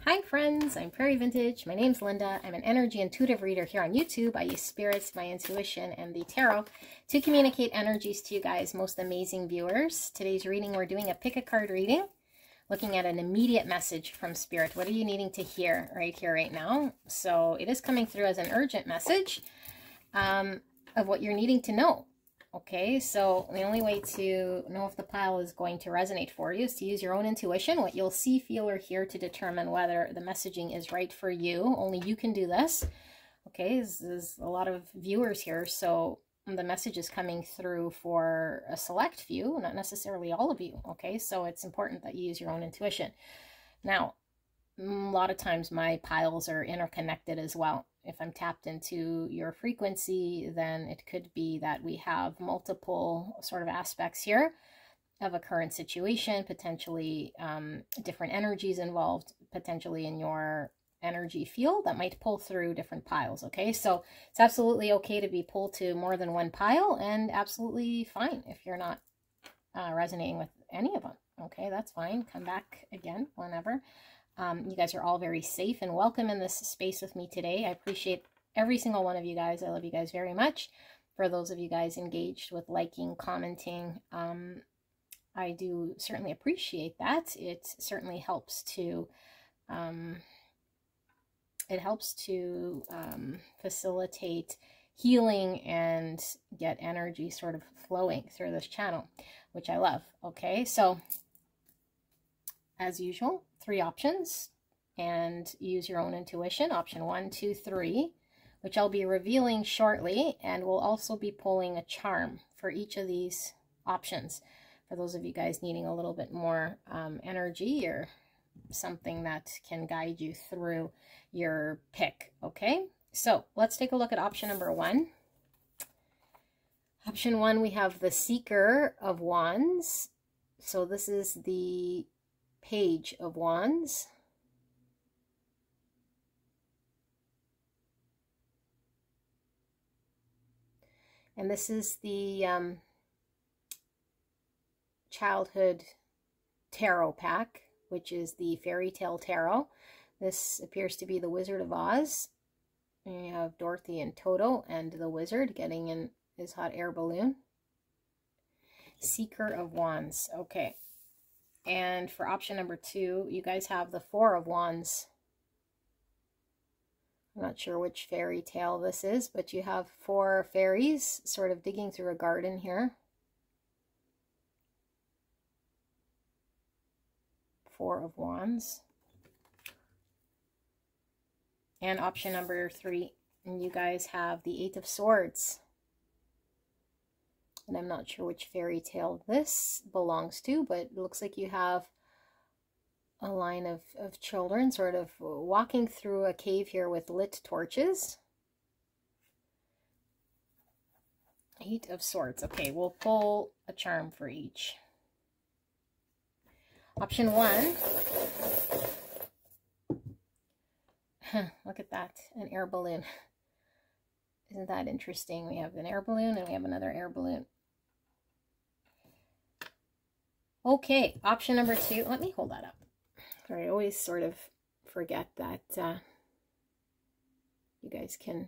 Hi friends, I'm Prairie Vintage. My name's Linda. I'm an energy intuitive reader here on YouTube. I use spirits, my intuition, and the tarot to communicate energies to you guys, most amazing viewers. Today's reading, we're doing a pick a card reading, looking at an immediate message from Spirit. What are you needing to hear right here, right now? So it is coming through as an urgent message of what you're needing to know. Okay, so the only way to know if the pile is going to resonate for you is to use your own intuition, what you'll see, feel, or hear to determine whether the messaging is right for you. Only you can do this. Okay, there's a lot of viewers here, so the message is coming through for a select few, not necessarily all of you. Okay, so it's important that you use your own intuition. Now, a lot of times my piles are interconnected as well. If I'm tapped into your frequency, then it could be that we have multiple sort of aspects here of a current situation, potentially different energies involved, potentially in your energy field that might pull through different piles. Okay, so it's absolutely okay to be pulled to more than one pile, and absolutely fine if you're not resonating with any of them. Okay, that's fine. Come back again whenever. You guys are all very safe and welcome in this space with me today. I appreciate every single one of you guys. I love you guys very much. For those of you guys engaged with liking, commenting, I do certainly appreciate that. It certainly helps to facilitate healing and get energy sort of flowing through this channel, which I love. Okay, so as usual, 3 options, and use your own intuition. Option 1, 2, 3, which I'll be revealing shortly, and we'll also be pulling a charm for each of these options. For those of you guys needing a little bit more energy or something that can guide you through your pick. Okay, so let's take a look at option number 1. Option 1, we have the Seeker of Wands. So this is the Page of Wands. And this is the childhood tarot pack, which is the Fairy Tale Tarot. This appears to be the Wizard of Oz. And you have Dorothy and Toto and the wizard getting in his hot air balloon. Seeker of Wands. Okay. And for option number 2, you guys have the Four of Wands. I'm not sure which fairy tale this is, but you have 4 fairies sort of digging through a garden here. 4 of Wands. And option number 3, and you guys have the 8 of Swords. And I'm not sure which fairy tale this belongs to, but it looks like you have a line of children sort of walking through a cave here with lit torches. 8 of Swords. Okay, we'll pull a charm for each. Option 1. Look at that, an air balloon. Isn't that interesting? We have an air balloon and we have another air balloon. Okay, option number 2. Let me hold that up. Sorry, I always sort of forget that you guys can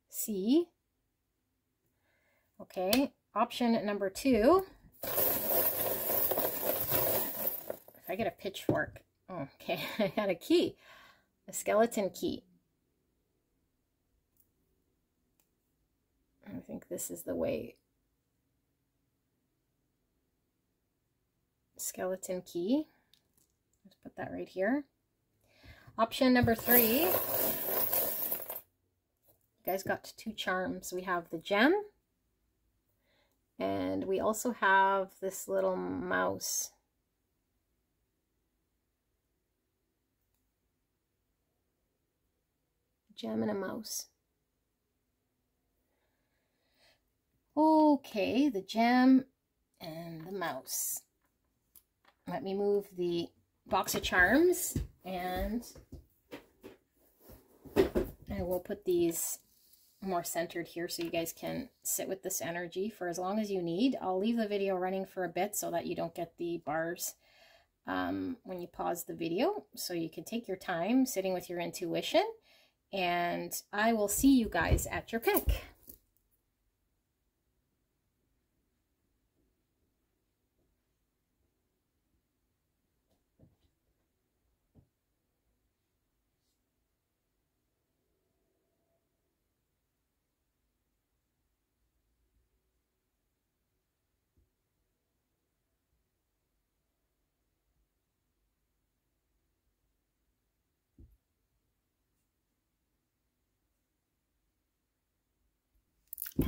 see. Okay, option number 2. If I get a pitchfork. Oh, okay, I had a key. A skeleton key. I think this is the way. Skeleton key. Let's put that right here. Option number 3. You guys got 2 charms. We have the gem, and we also have this little mouse. Gem and a mouse. Okay, the gem and the mouse. Let me move the box of charms, and I will put these more centered here so you guys can sit with this energy for as long as you need. I'll leave the video running for a bit so that you don't get the bars when you pause the video, so you can take your time sitting with your intuition, and I will see you guys at your pick.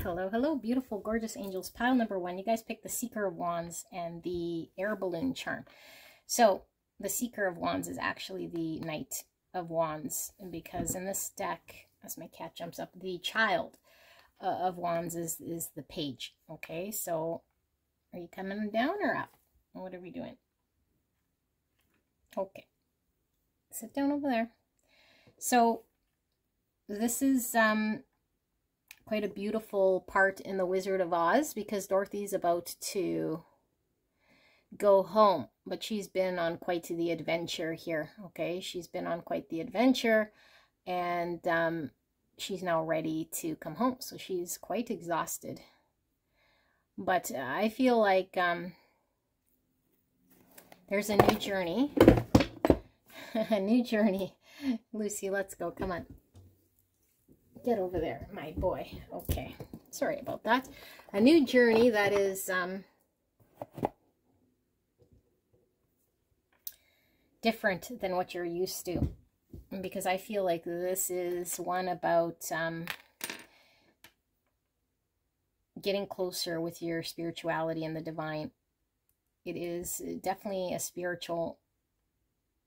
Hello, hello, beautiful, gorgeous angels. Pile number 1. You guys picked the Seeker of Wands and the Air Balloon charm. So the Seeker of Wands is actually the Knight of Wands, because in this deck, as my cat jumps up, the Child of Wands is the Page. Okay, so are you coming down or up? What are we doing? Okay, sit down over there. So this is quite a beautiful part in the Wizard of Oz, because Dorothy's about to go home, but she's been on quite the adventure here. Okay, she's been on quite the adventure, and she's now ready to come home, so she's quite exhausted. But I feel like there's a new journey. A new journey. Lucy, let's go. Come on. Get over there, my boy. Okay. Sorry about that. A new journey that is different than what you're used to. Because I feel like this is one about getting closer with your spirituality and the divine. It is definitely a spiritual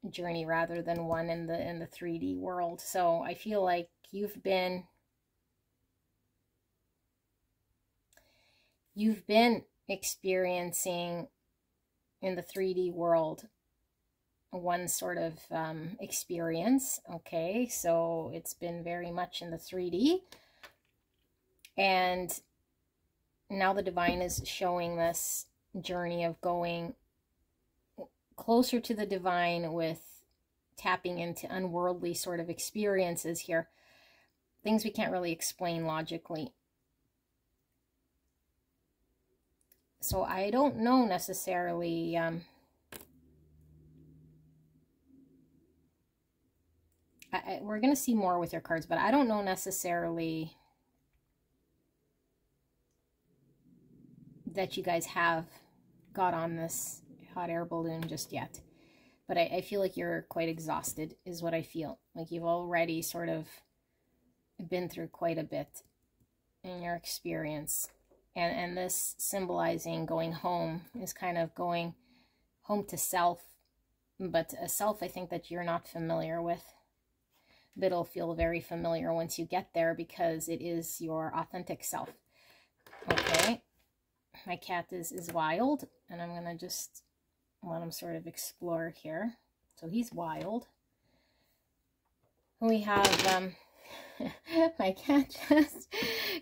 journey rather than one in the 3D world. So I feel like you've been experiencing in the 3D world one sort of experience. Okay, so it's been very much in the 3D, and now the divine is showing this journey of going closer to the divine with tapping into unworldly sort of experiences here, things we can't really explain logically. So I don't know necessarily we're going to see more with your cards, but I don't know necessarily that you guys have got on this hot air balloon just yet. But I feel like you're quite exhausted is what I feel. Like you've already sort of been through quite a bit in your experience. And this symbolizing going home is kind of going home to self. But a self I think that you're not familiar with. But it'll feel very familiar once you get there, because it is your authentic self. Okay. My cat is wild, and I'm going to just let him sort of explore here. So he's wild. We have my cat just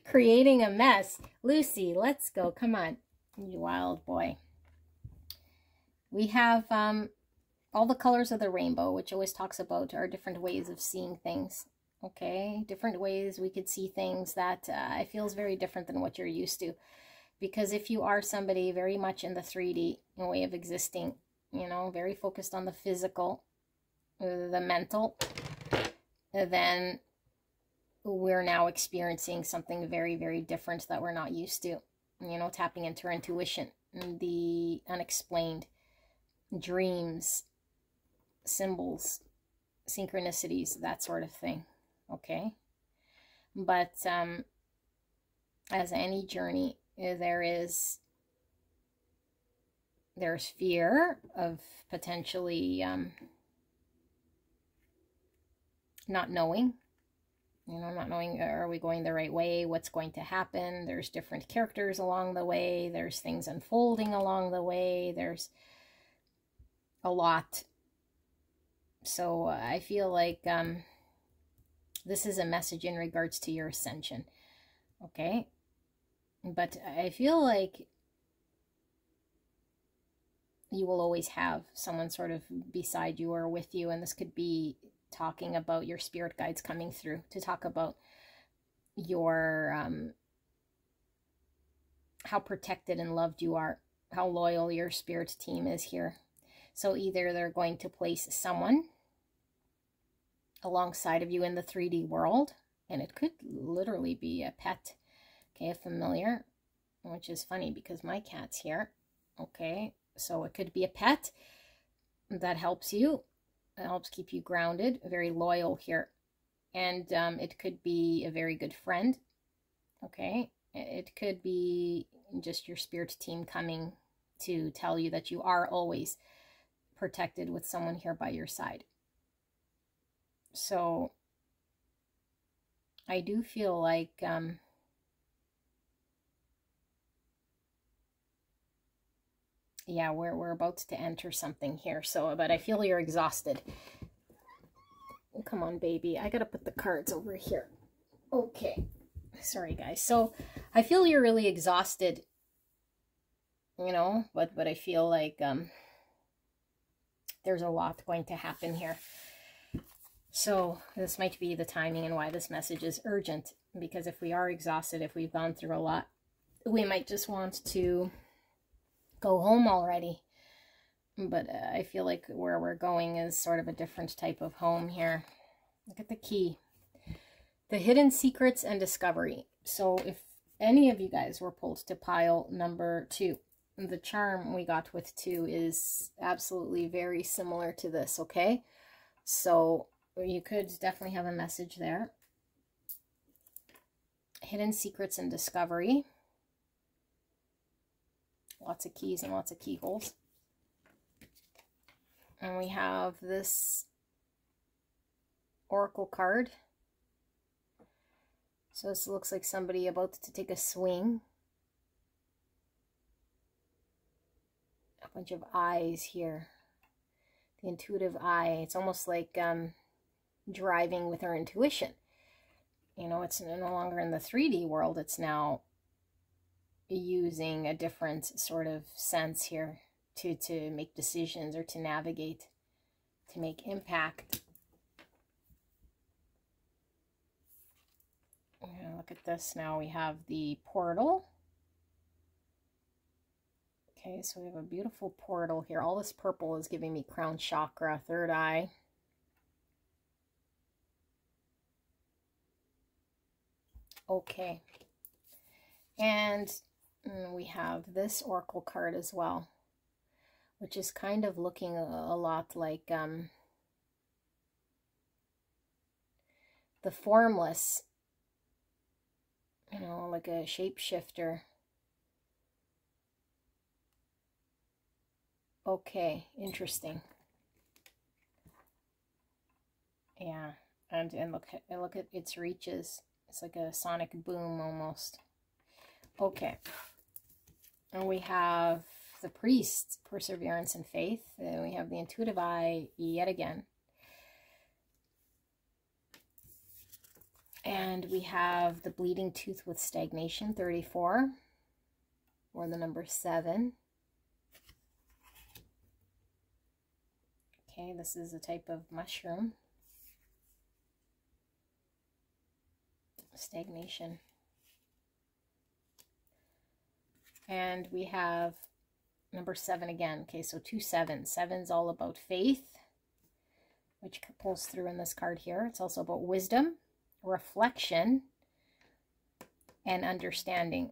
creating a mess. Lucy, let's go. Come on, you wild boy. We have all the colors of the rainbow, which always talks about our different ways of seeing things. Okay, different ways we could see things that it feels very different than what you're used to. Because if you are somebody very much in the 3D way of existing, you know, very focused on the physical, the mental, then we're now experiencing something very, very different that we're not used to. You know, tapping into our intuition, the unexplained, dreams, symbols, synchronicities, that sort of thing. Okay? But as any journey, there's fear of potentially not knowing, you know, not knowing, are we going the right way? What's going to happen? There's different characters along the way. There's things unfolding along the way. There's a lot. So I feel like this is a message in regards to your ascension. Okay? But I feel like you will always have someone sort of beside you or with you. And this could be talking about your spirit guides coming through to talk about your, how protected and loved you are, how loyal your spirit team is here. So either they're going to place someone alongside of you in the 3D world, and it could literally be a pet, okay, a familiar, which is funny because my cat's here, okay, so it could be a pet that helps you, it helps keep you grounded, very loyal here, and it could be a very good friend, okay, it could be just your spirit team coming to tell you that you are always protected with someone here by your side. So I do feel like yeah, we're about to enter something here. So, but I feel you're exhausted. Come on, baby. I gotta put the cards over here. Okay. Sorry, guys. So I feel you're really exhausted, you know, but I feel like there's a lot going to happen here. So this might be the timing and why this message is urgent, because if we are exhausted, if we've gone through a lot, we might just want to go home already. But I feel like where we're going is sort of a different type of home here. Look at the key. The hidden secrets and discovery. So if any of you guys were pulled to pile number 2, the charm we got with 2 is absolutely very similar to this, okay? So you could definitely have a message there. Hidden secrets and discovery. Lots of keys and lots of keyholes. And we have this oracle card. So this looks like somebody about to take a swing. A bunch of eyes here. The intuitive eye. It's almost like driving with our intuition. You know, it's no longer in the 3D world. It's now using a different sort of sense here to make decisions or to navigate, to make impact. Look at this. Now we have the portal. Okay, so we have a beautiful portal here. All this purple is giving me crown chakra, third eye. Okay. And we have this oracle card as well, which is kind of looking a lot like the formless, you know, like a shapeshifter. Okay, interesting. Yeah, and look at its reaches. It's like a sonic boom almost. Okay. And we have the priest, perseverance and faith. And we have the intuitive eye yet again. And we have the bleeding tooth with stagnation, 34, or the number 7. Okay, this is a type of mushroom. Stagnation. And we have number 7 again. Okay, so 2 7s. 7's all about faith, which pulls through in this card here. It's also about wisdom, reflection, and understanding.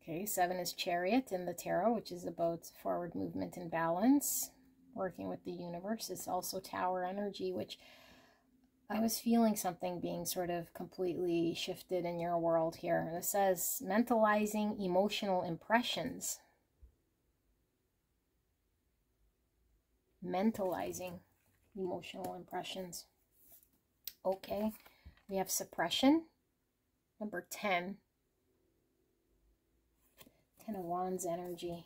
Okay, 7 is chariot in the tarot, which is about forward movement and balance, working with the universe. It's also tower energy, which I was feeling something being sort of completely shifted in your world here. And it says mentalizing emotional impressions. Mentalizing emotional impressions. Okay. We have suppression. Number 10. 10 of Wands energy.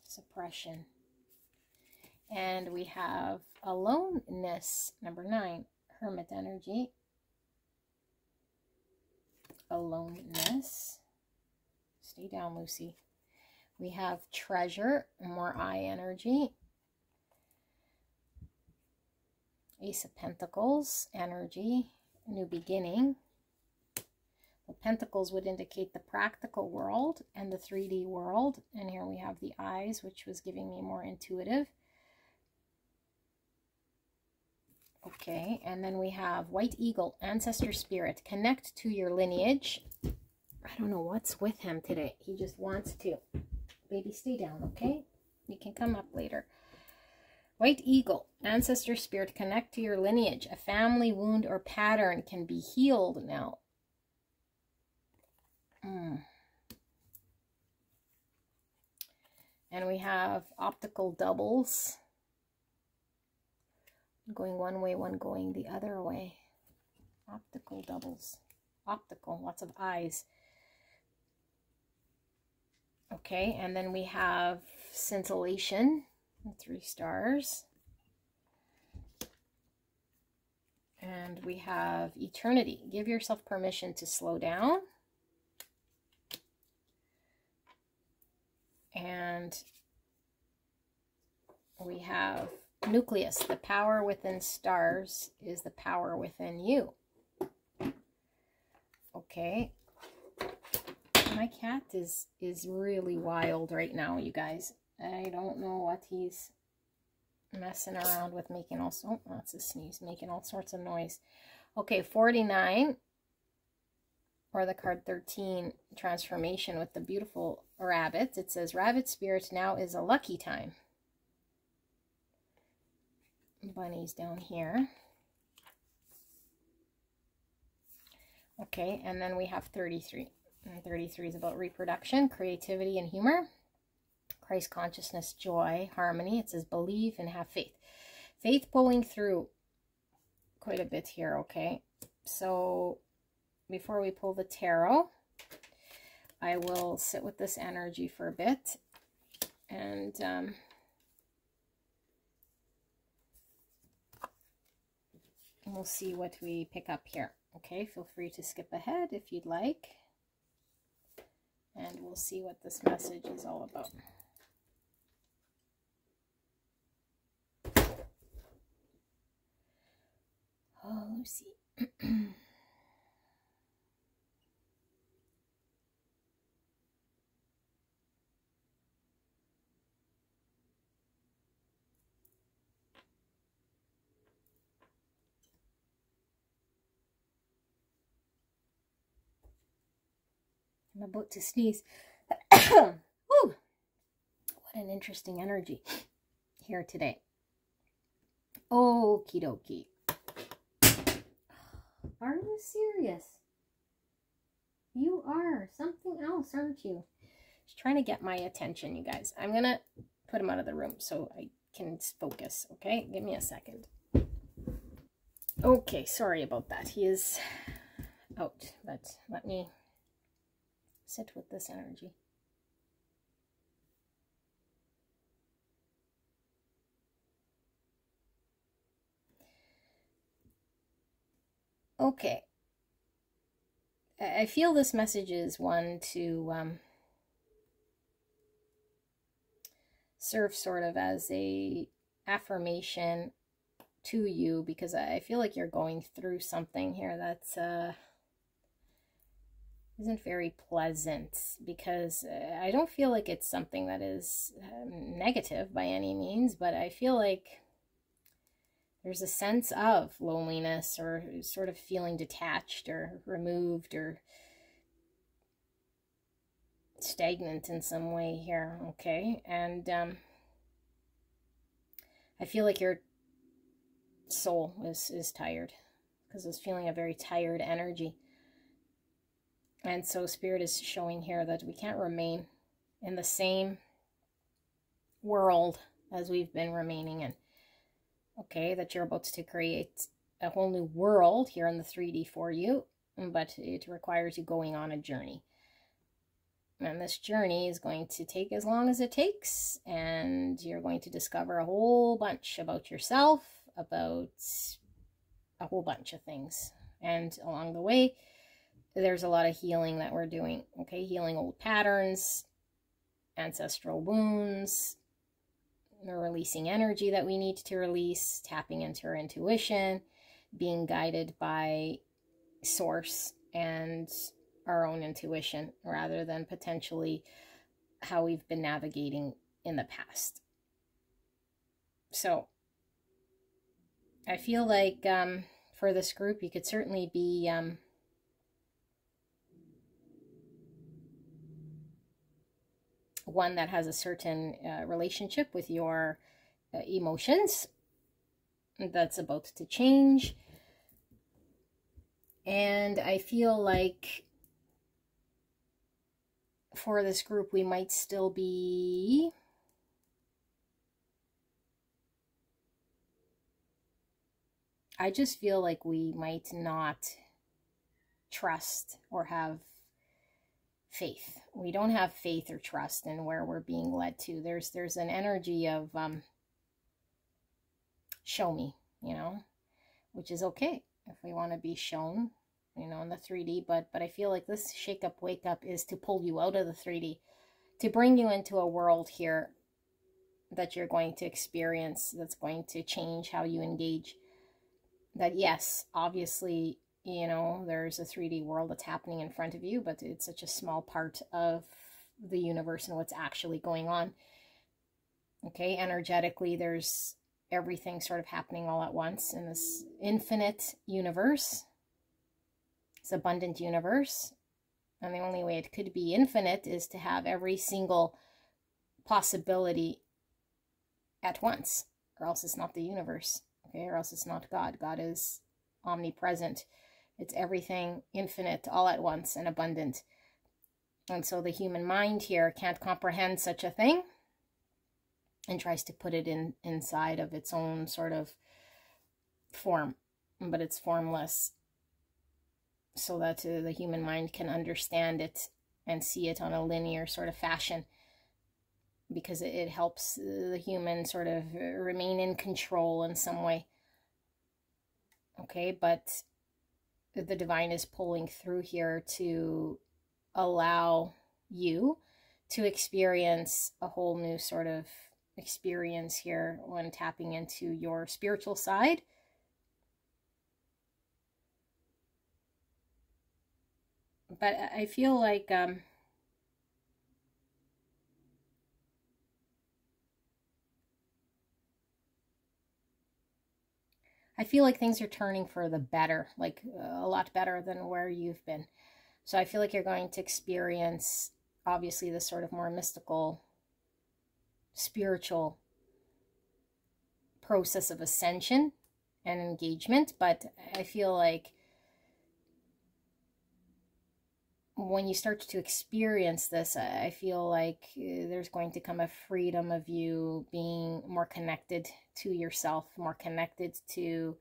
Suppression. And we have aloneness. Number 9. Hermit energy. Aloneness. Stay down, Lucy. We have treasure, more eye energy. Ace of Pentacles energy, new beginning. The Pentacles would indicate the practical world and the 3D world. And here we have the eyes, which was giving me more intuitive. Okay, and then we have White Eagle, Ancestor Spirit. Connect to your lineage. I don't know what's with him today. He just wants to. Baby, stay down, okay? You can come up later. White Eagle, Ancestor Spirit. Connect to your lineage. A family wound or pattern can be healed now. And we have optical doubles. Going one way, one going the other way. Optical doubles. Optical, lots of eyes. Okay, and then we have scintillation, 3 stars. And we have eternity. Give yourself permission to slow down. And we have nucleus. The power within stars is the power within you. Okay. My cat is really wild right now, you guys. I don't know what he's messing around with, making all sorts. Oh, that's a sneeze, making all sorts of noise. Okay, 49, or the card 13, transformation with the beautiful rabbit. It says, Rabbit Spirit, now is a lucky time. Bunnies down here. Okay, and then we have 33. And 33 is about reproduction, creativity, and humor. Christ consciousness, joy, harmony. It says, believe and have faith. Faith pulling through quite a bit here, okay? So before we pull the tarot, I will sit with this energy for a bit. And we'll see what we pick up here. Okay, feel free to skip ahead if you'd like. And we'll see what this message is all about. Oh, Lucy. I'm about to sneeze. Woo! What an interesting energy here today. Okie dokie. Are you serious? You are something else, aren't you? She's trying to get my attention, you guys. I'm going to put him out of the room so I can focus, okay? Give me a second. Okay, sorry about that. He is out, but let me sit with this energy. Okay. I feel this message is one to serve sort of as a affirmation to you, because I feel like you're going through something here that's isn't very pleasant, because I don't feel like it's something that is negative by any means, but I feel like there's a sense of loneliness, or sort of feeling detached or removed or stagnant in some way here, okay? And I feel like your soul is tired, because it's feeling a very tired energy. And so Spirit is showing here that we can't remain in the same world as we've been remaining in. Okay, that you're about to create a whole new world here in the 3D for you, but it requires you going on a journey. And this journey is going to take as long as it takes, and you're going to discover a whole bunch about yourself, about a whole bunch of things. And along the way, there's a lot of healing that we're doing, okay? Healing old patterns, ancestral wounds, We're releasing energy that we need to release, tapping into our intuition, being guided by source and our own intuition rather than potentially how we've been navigating in the past. So I feel like for this group, you could certainly be one that has a certain relationship with your emotions that's about to change. And I feel like for this group, we might still be I just feel like we might not trust or have faith. We don't have faith or trust in where we're being led to. There's an energy of show me, you know, which is okay if we want to be shown, you know, in the 3D. But I feel like this shake up, wake up is to pull you out of the 3D, to bring you into a world here that you're going to experience, that's going to change how you engage. That yes, obviously, you know, there's a 3D world that's happening in front of you, but it's such a small part of the universe and what's actually going on. Okay, energetically, there's everything sort of happening all at once in this infinite universe. It's abundant universe. And the only way it could be infinite is to have every single possibility at once, or else it's not the universe. Okay, or else it's not God. God is omnipresent. It's everything infinite all at once and abundant. And so the human mind here can't comprehend such a thing and tries to put it inside of its own sort of form, but it's formless, so that the human mind can understand it and see it on a linear sort of fashion, because it helps the human sort of remain in control in some way. Okay, but the divine is pulling through here to allow you to experience a whole new sort of experience here when tapping into your spiritual side. But I feel like things are turning for the better, like a lot better than where you've been. So I feel like you're going to experience, obviously, this sort of more mystical, spiritual process of ascension and engagement. But I feel like when you start to experience this, I feel like there's going to come a freedom of you being more connected to yourself, more connected to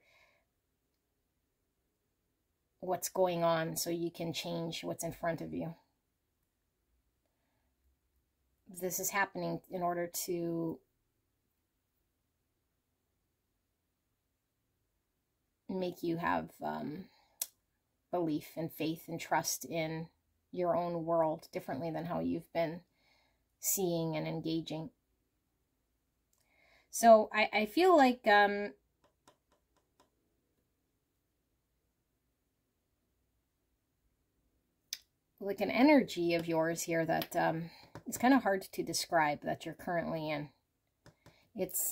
what's going on, so you can change what's in front of you. This is happening in order to make you have belief and faith and trust in your own world differently than how you've been seeing and engaging. So I feel like an energy of yours here that it's kind of hard to describe, that you're currently in. It's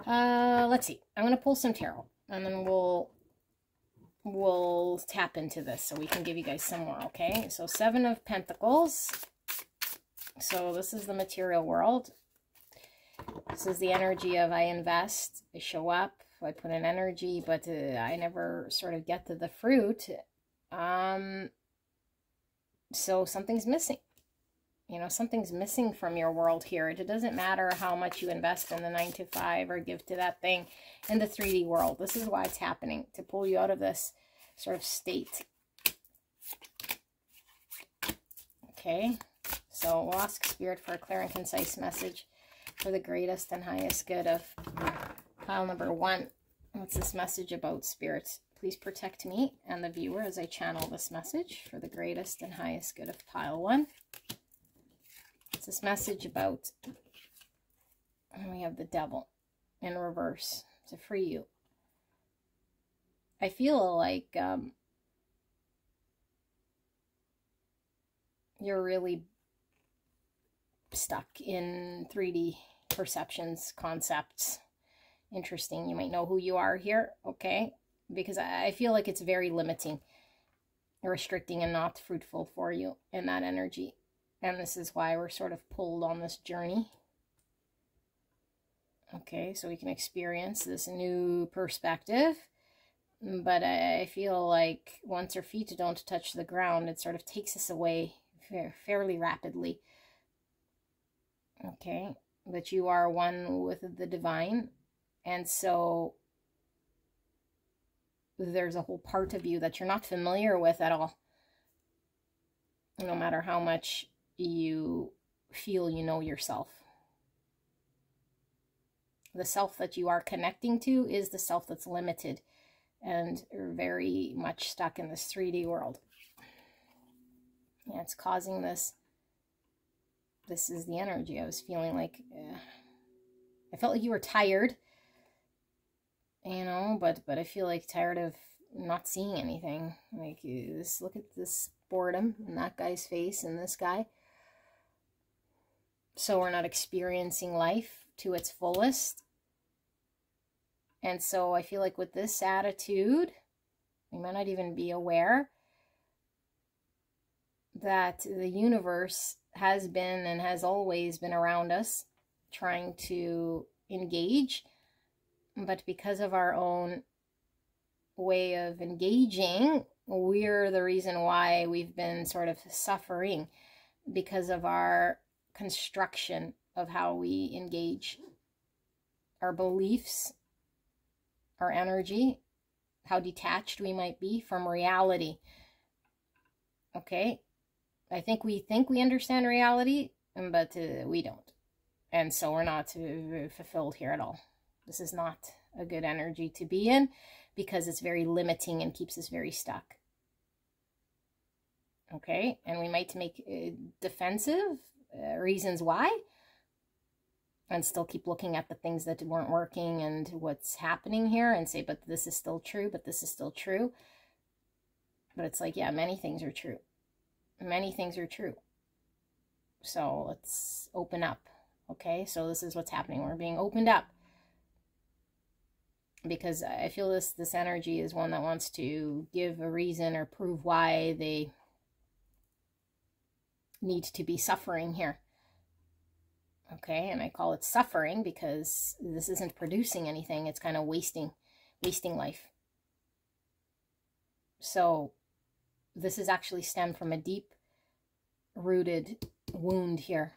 let's see, I'm going to pull some tarot, and then we'll tap into this so we can give you guys some more. Okay, so 7 of Pentacles. So this is the material world. This is the energy of I invest, I show up, I put in energy, but I never sort of get to the fruit. So something's missing. You know, something's missing from your world here. It doesn't matter how much you invest in the 9 to 5 or give to that thing in the 3D world. This is why it's happening, to pull you out of this sort of state. Okay, so we'll ask Spirit for a clear and concise message for the greatest and highest good of pile number 1. What's this message about, Spirit? Please protect me and the viewer as I channel this message for the greatest and highest good of pile 1. this message about, and we have the devil in reverse to free you. I feel like you're really stuck in 3D perceptions, concepts. Interesting. You might know who you are here, okay? Because I feel like it's very limiting, restricting, and not fruitful for you in that energy. And this is why we're sort of pulled on this journey. Okay, so we can experience this new perspective. But I feel like once our feet don't touch the ground, it sort of takes us away fairly rapidly. Okay, that you are one with the divine. And so there's a whole part of you that you're not familiar with at all. No matter how much you feel you know yourself. The self that you are connecting to is the self that's limited and very much stuck in this 3D world. Yeah, it's causing this. This is the energy. I was feeling like, I felt like you were tired, you know, but I feel like tired of not seeing anything. Like, look at this boredom in that guy's face and this guy. So we're not experiencing life to its fullest. And so I feel like with this attitude, we might not even be aware that the universe has been and has always been around us, trying to engage. But because of our own way of engaging, we're the reason why we've been sort of suffering, because of our construction of how we engage, our beliefs, our energy, how detached we might be from reality. Okay, I think we understand reality, but we don't. And so we're not fulfilled here at all. This is not a good energy to be in, because it's very limiting and keeps us very stuck. Okay, and we might make defensive reasons why, and still keep looking at the things that weren't working and what's happening here and say, but this is still true, but this is still true. But it's like, yeah, many things are true. Many things are true. So let's open up. Okay, so this is what's happening. We're being opened up. Because I feel this energy is one that wants to give a reason or prove why they need to be suffering here. Okay, and I call it suffering because this isn't producing anything. It's kind of wasting life. So this is actually stemmed from a deep-rooted wound here.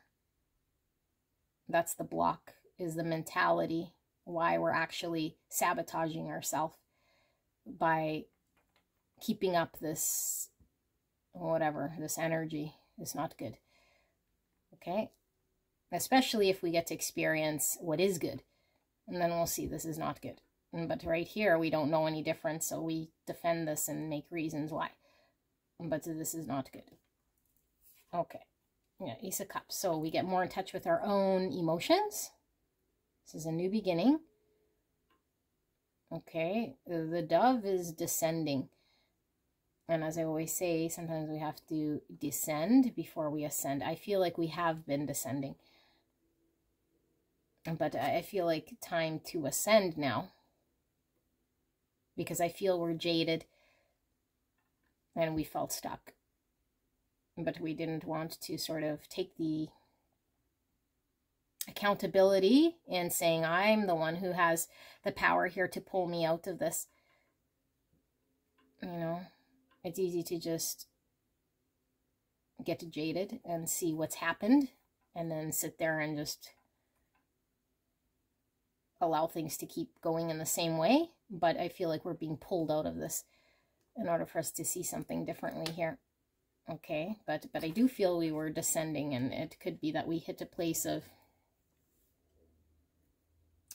That's the block, is the mentality, why we're actually sabotaging ourselves by keeping up this, whatever, this energy is not good. Okay? Especially if we get to experience what is good. And then we'll see this is not good. But right here, we don't know any difference, so we defend this and make reasons why. But this is not good. Okay. Yeah, Ace of Cups. So we get more in touch with our own emotions. This is a new beginning. Okay. The dove is descending. And as I always say, sometimes we have to descend before we ascend. I feel like we have been descending. But I feel like time to ascend now. Because I feel we're jaded. And we felt stuck. But we didn't want to sort of take the accountability and saying, I'm the one who has the power here to pull me out of this. You know, it's easy to just get jaded and see what's happened and then sit there and just allow things to keep going in the same way. But I feel like we're being pulled out of this in order for us to see something differently here. Okay, but I do feel we were descending, and it could be that we hit a place of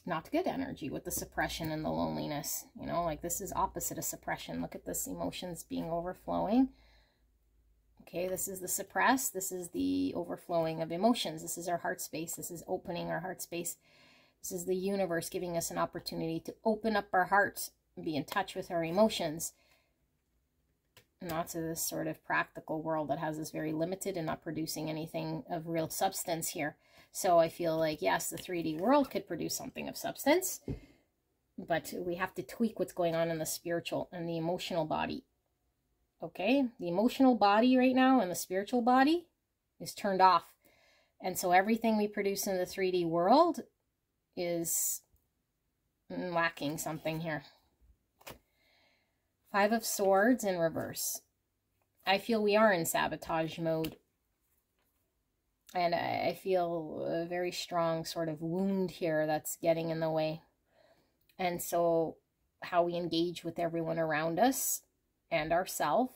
not good energy with the suppression and the loneliness. You know, like this is opposite of suppression. Look at this, emotions being overflowing. Okay, this is the suppressed. This is the overflowing of emotions. This is our heart space. This is opening our heart space. This is the universe giving us an opportunity to open up our hearts and be in touch with our emotions. Not to this sort of practical world that has us very limited and not producing anything of real substance here. So I feel like, yes, the 3D world could produce something of substance, but we have to tweak what's going on in the spiritual and the emotional body. Okay, the emotional body right now and the spiritual body is turned off. And so everything we produce in the 3D world is lacking something here. 5 of Swords in reverse. I feel we are in sabotage mode. And I feel a very strong sort of wound here that's getting in the way. And so how we engage with everyone around us and ourselves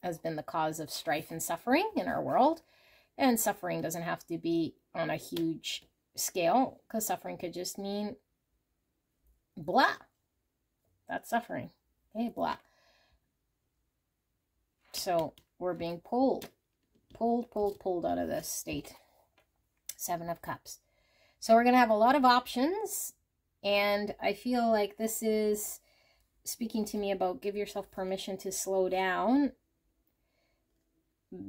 has been the cause of strife and suffering in our world. And suffering doesn't have to be on a huge scale, because suffering could just mean blah. That's suffering. Okay, blah. So we're being pulled out of this state. 7 of Cups. So we're going to have a lot of options. And I feel like this is speaking to me about give yourself permission to slow down.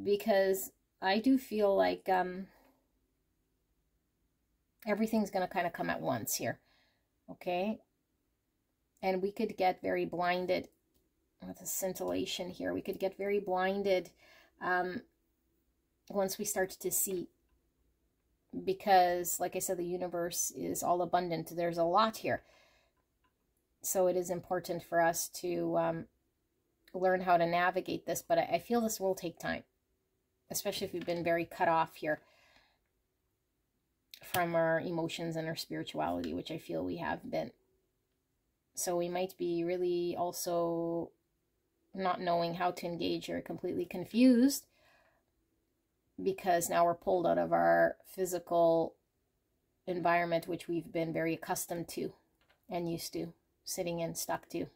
Because I do feel like everything's going to kind of come at once here. Okay? And we could get very blinded with the scintillation here. We could get very blinded once we start to see. Because, like I said, the universe is all abundant. There's a lot here. So it is important for us to learn how to navigate this. But I feel this will take time. Especially if we've been very cut off here from our emotions and our spirituality, which I feel we have been. So we might be really also not knowing how to engage or completely confused, because now we're pulled out of our physical environment, which we've been very accustomed to and used to, sitting in, stuck to.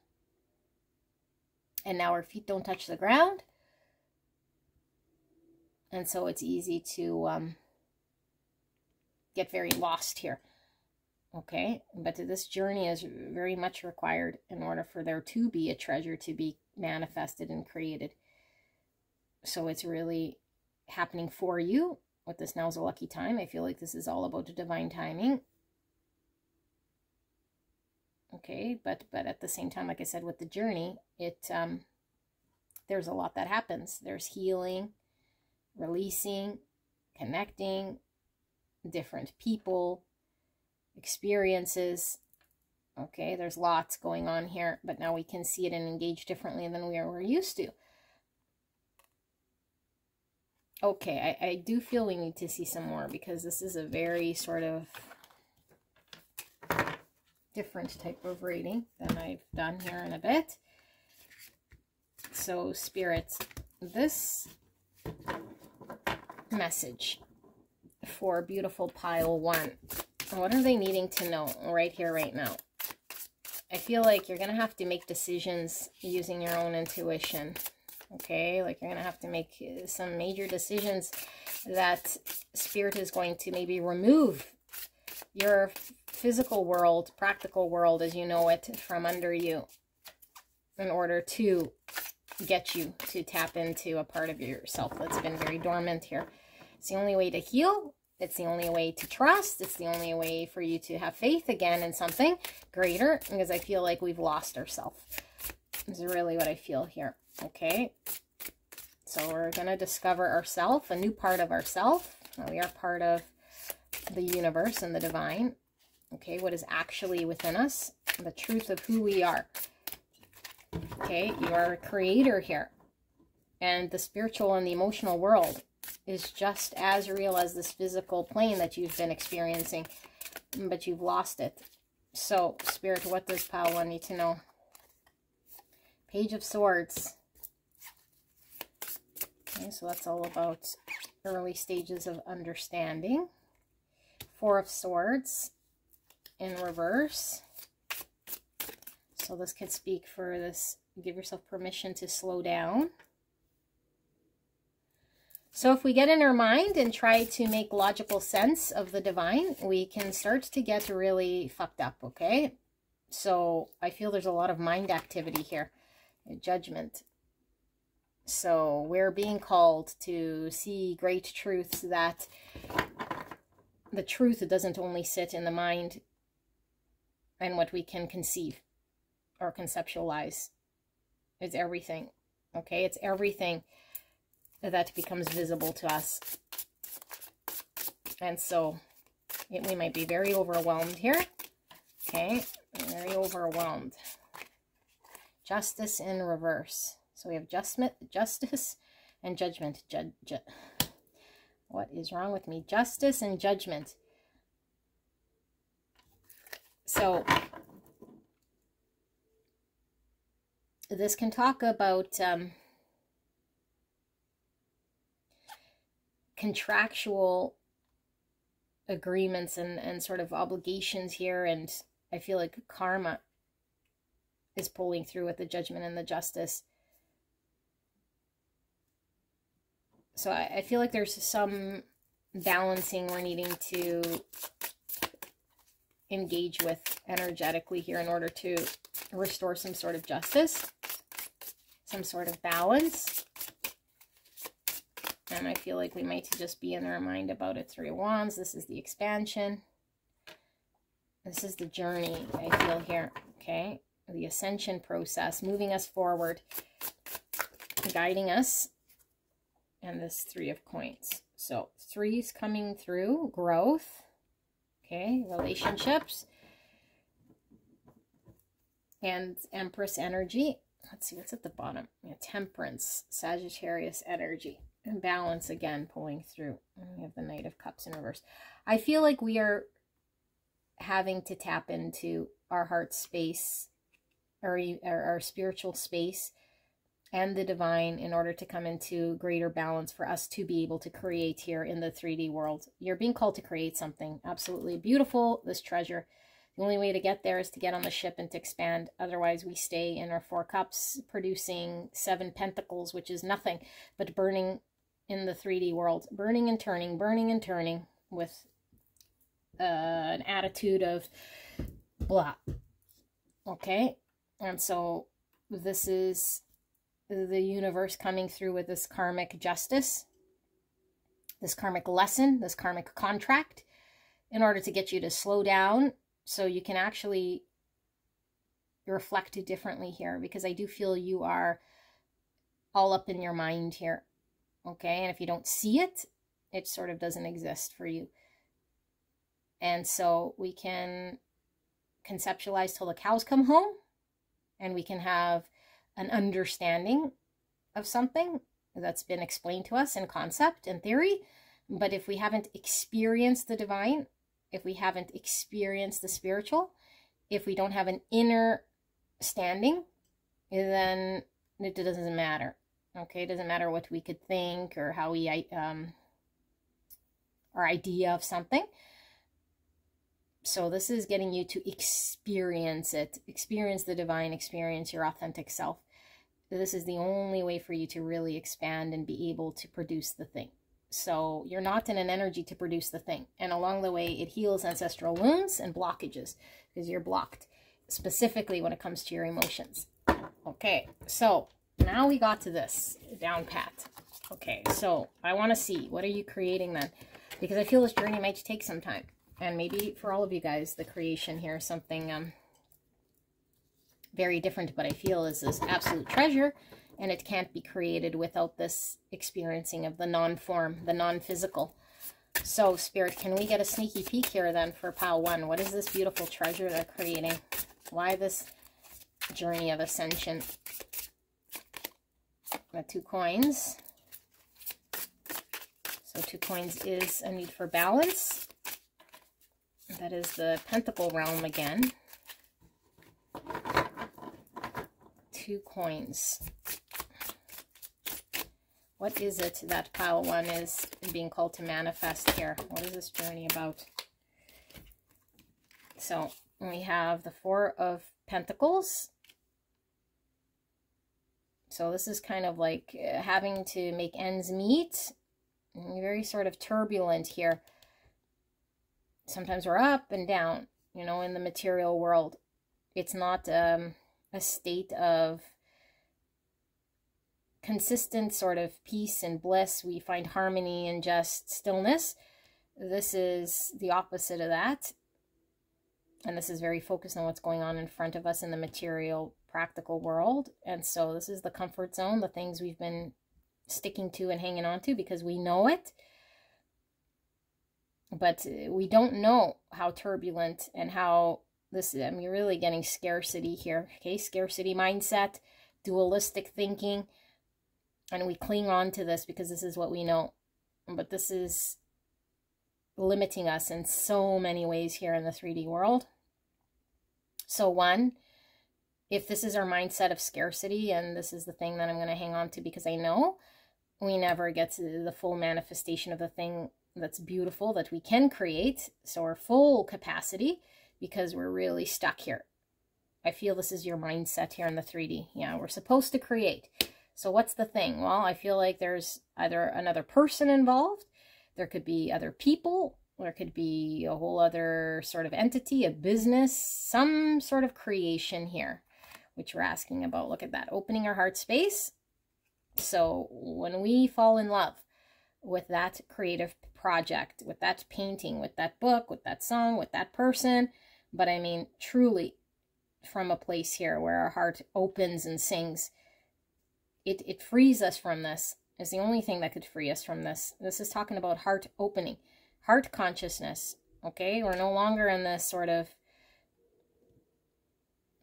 And now our feet don't touch the ground. And so it's easy to get very lost here. Okay, but this journey is very much required in order for there to be a treasure to be manifested and created. So it's really happening for you. With this Now's a Lucky Time, I feel like this is all about the divine timing. Okay, but at the same time, like I said, with the journey, there's a lot that happens. There's healing, releasing, connecting, different people, experiences. Okay, there's lots going on here, but now we can see it and engage differently than we're used to. Okay, I do feel we need to see some more, because this is a very sort of different type of reading than I've done here in a bit. So, Spirit, this message for beautiful pile 1, what are they needing to know right here, right now? I feel like you're going to have to make decisions using your own intuition. Okay, like you're going to have to make some major decisions that Spirit is going to maybe remove your physical world, practical world as you know it, from under you in order to get you to tap into a part of yourself that's been very dormant here. It's the only way to heal. It's the only way to trust. It's the only way for you to have faith again in something greater, because I feel like we've lost ourselves. This is really what I feel here. Okay, so we're going to discover ourself, a new part of ourself. We are part of the universe and the divine. Okay, what is actually within us, the truth of who we are. Okay, you are a creator here. And the spiritual and the emotional world is just as real as this physical plane that you've been experiencing, but you've lost it. So, Spirit, what does pile 1 need to know? Page of Swords. Okay, so that's all about early stages of understanding. 4 of Swords in reverse. So this could speak for this, give yourself permission to slow down. So if we get in our mind and try to make logical sense of the divine, we can start to get really fucked up, okay? So I feel there's a lot of mind activity here, judgment. So we're being called to see great truths, that the truth doesn't only sit in the mind and what we can conceive or conceptualize. It's everything, okay? It's everything that becomes visible to us. And so we might be very overwhelmed here, okay? Very overwhelmed. Justice in reverse. So we have justice and judgment. What is wrong with me? Justice and judgment. So this can talk about contractual agreements and sort of obligations here, and I feel like karma is pulling through with the judgment and the justice. So I feel like there's some balancing we're needing to engage with energetically here in order to restore some sort of justice, some sort of balance. And I feel like we might just be in our mind about it. Three of Wands. This is the expansion. This is the journey, I feel here. Okay. The ascension process, moving us forward, guiding us. And this Three of Coins. So threes coming through, growth. Okay. Relationships. And Empress energy. Let's see what's at the bottom. Yeah, Temperance, Sagittarius energy. And balance again pulling through. And we have the Knight of Cups in reverse. I feel like we are having to tap into our heart space, or our spiritual space, and the divine in order to come into greater balance for us to be able to create here in the 3D world. You're being called to create something absolutely beautiful, this treasure. The only way to get there is to get on the ship and to expand. Otherwise, we stay in our 4 cups, producing 7 pentacles, which is nothing but burning in the 3D world. Burning and turning with an attitude of blah. Okay? And so this is the universe coming through with this karmic justice, this karmic lesson, this karmic contract, in order to get you to slow down so you can actually reflect differently here, because I do feel you are all up in your mind here. Okay, and if you don't see it, it sort of doesn't exist for you. And so we can conceptualize till the cows come home, and we can have an understanding of something that's been explained to us in concept and theory. But if we haven't experienced the divine, if we haven't experienced the spiritual, if we don't have an inner standing, then it doesn't matter. Okay, it doesn't matter what we could think or how we, our idea of something. So this is getting you to experience it, experience the divine, experience your authentic self. This is the only way for you to really expand and be able to produce the thing. So you're not in an energy to produce the thing. And along the way, it heals ancestral wounds and blockages, because you're blocked, specifically when it comes to your emotions. Okay, so now we got to this down pat. Okay, so I want to see, what are you creating then? Because I feel this journey might take some time. And maybe for all of you guys, the creation here is something very different, but I feel is this absolute treasure, and it can't be created without this experiencing of the non-form, the non-physical. So, Spirit, can we get a sneaky peek here then for pile 1? What is this beautiful treasure they're creating? Why this journey of ascension? The 2 coins. So 2 coins is a need for balance. That is the Pentacle realm again. 2 coins. What is it that pile 1 is being called to manifest here? What is this journey about? So we have the 4 of Pentacles. So this is kind of like having to make ends meet very sort of turbulent here. Sometimes we're up and down, you know, in the material world. It's not a state of consistent sort of peace and bliss. We find harmony in just stillness. This is the opposite of that. And this is very focused on what's going on in front of us in the material, practical world. And so this is the comfort zone, the things we've been sticking to and hanging on to because we know it. But we don't know how turbulent and how this, I mean, you're really getting scarcity here. Okay, scarcity mindset, dualistic thinking. And we cling on to this because this is what we know. But this is limiting us in so many ways here in the 3D world. So one, if this is our mindset of scarcity and this is the thing that I'm going to hang on to because I know, we never get to the full manifestation of the thing that's beautiful that we can create. So our full capacity, because we're really stuck here. I feel this is your mindset here in the 3D. Yeah, we're supposed to create. So what's the thing? Well, I feel like there's either another person involved, there could be other people, there could be a whole other sort of entity, a business, some sort of creation here, which we're asking about. Look at that, opening our heart space. So when we fall in love with that creative project, with that painting, with that book, with that song, with that person, but I mean truly from a place here where our heart opens and sings, it frees us from this. Is the only thing that could free us from this. This is talking about heart opening, heart consciousness. Okay, we're no longer in this sort of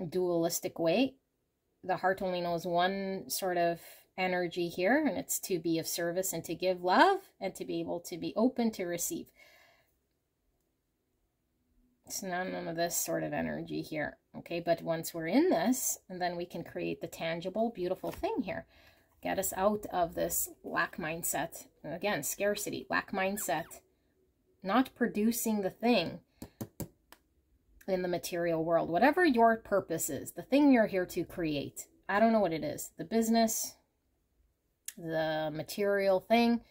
dualistic way. The heart only knows one sort of energy here, and it's to be of service and to give love and to be able to be open to receive. It's none of this sort of energy here. Okay, but once we're in this, and then we can create the tangible, beautiful thing here. Get us out of this lack mindset. Again, scarcity, lack mindset. Not producing the thing in the material world. Whatever your purpose is, the thing you're here to create. I don't know what it is. The business, the material thing,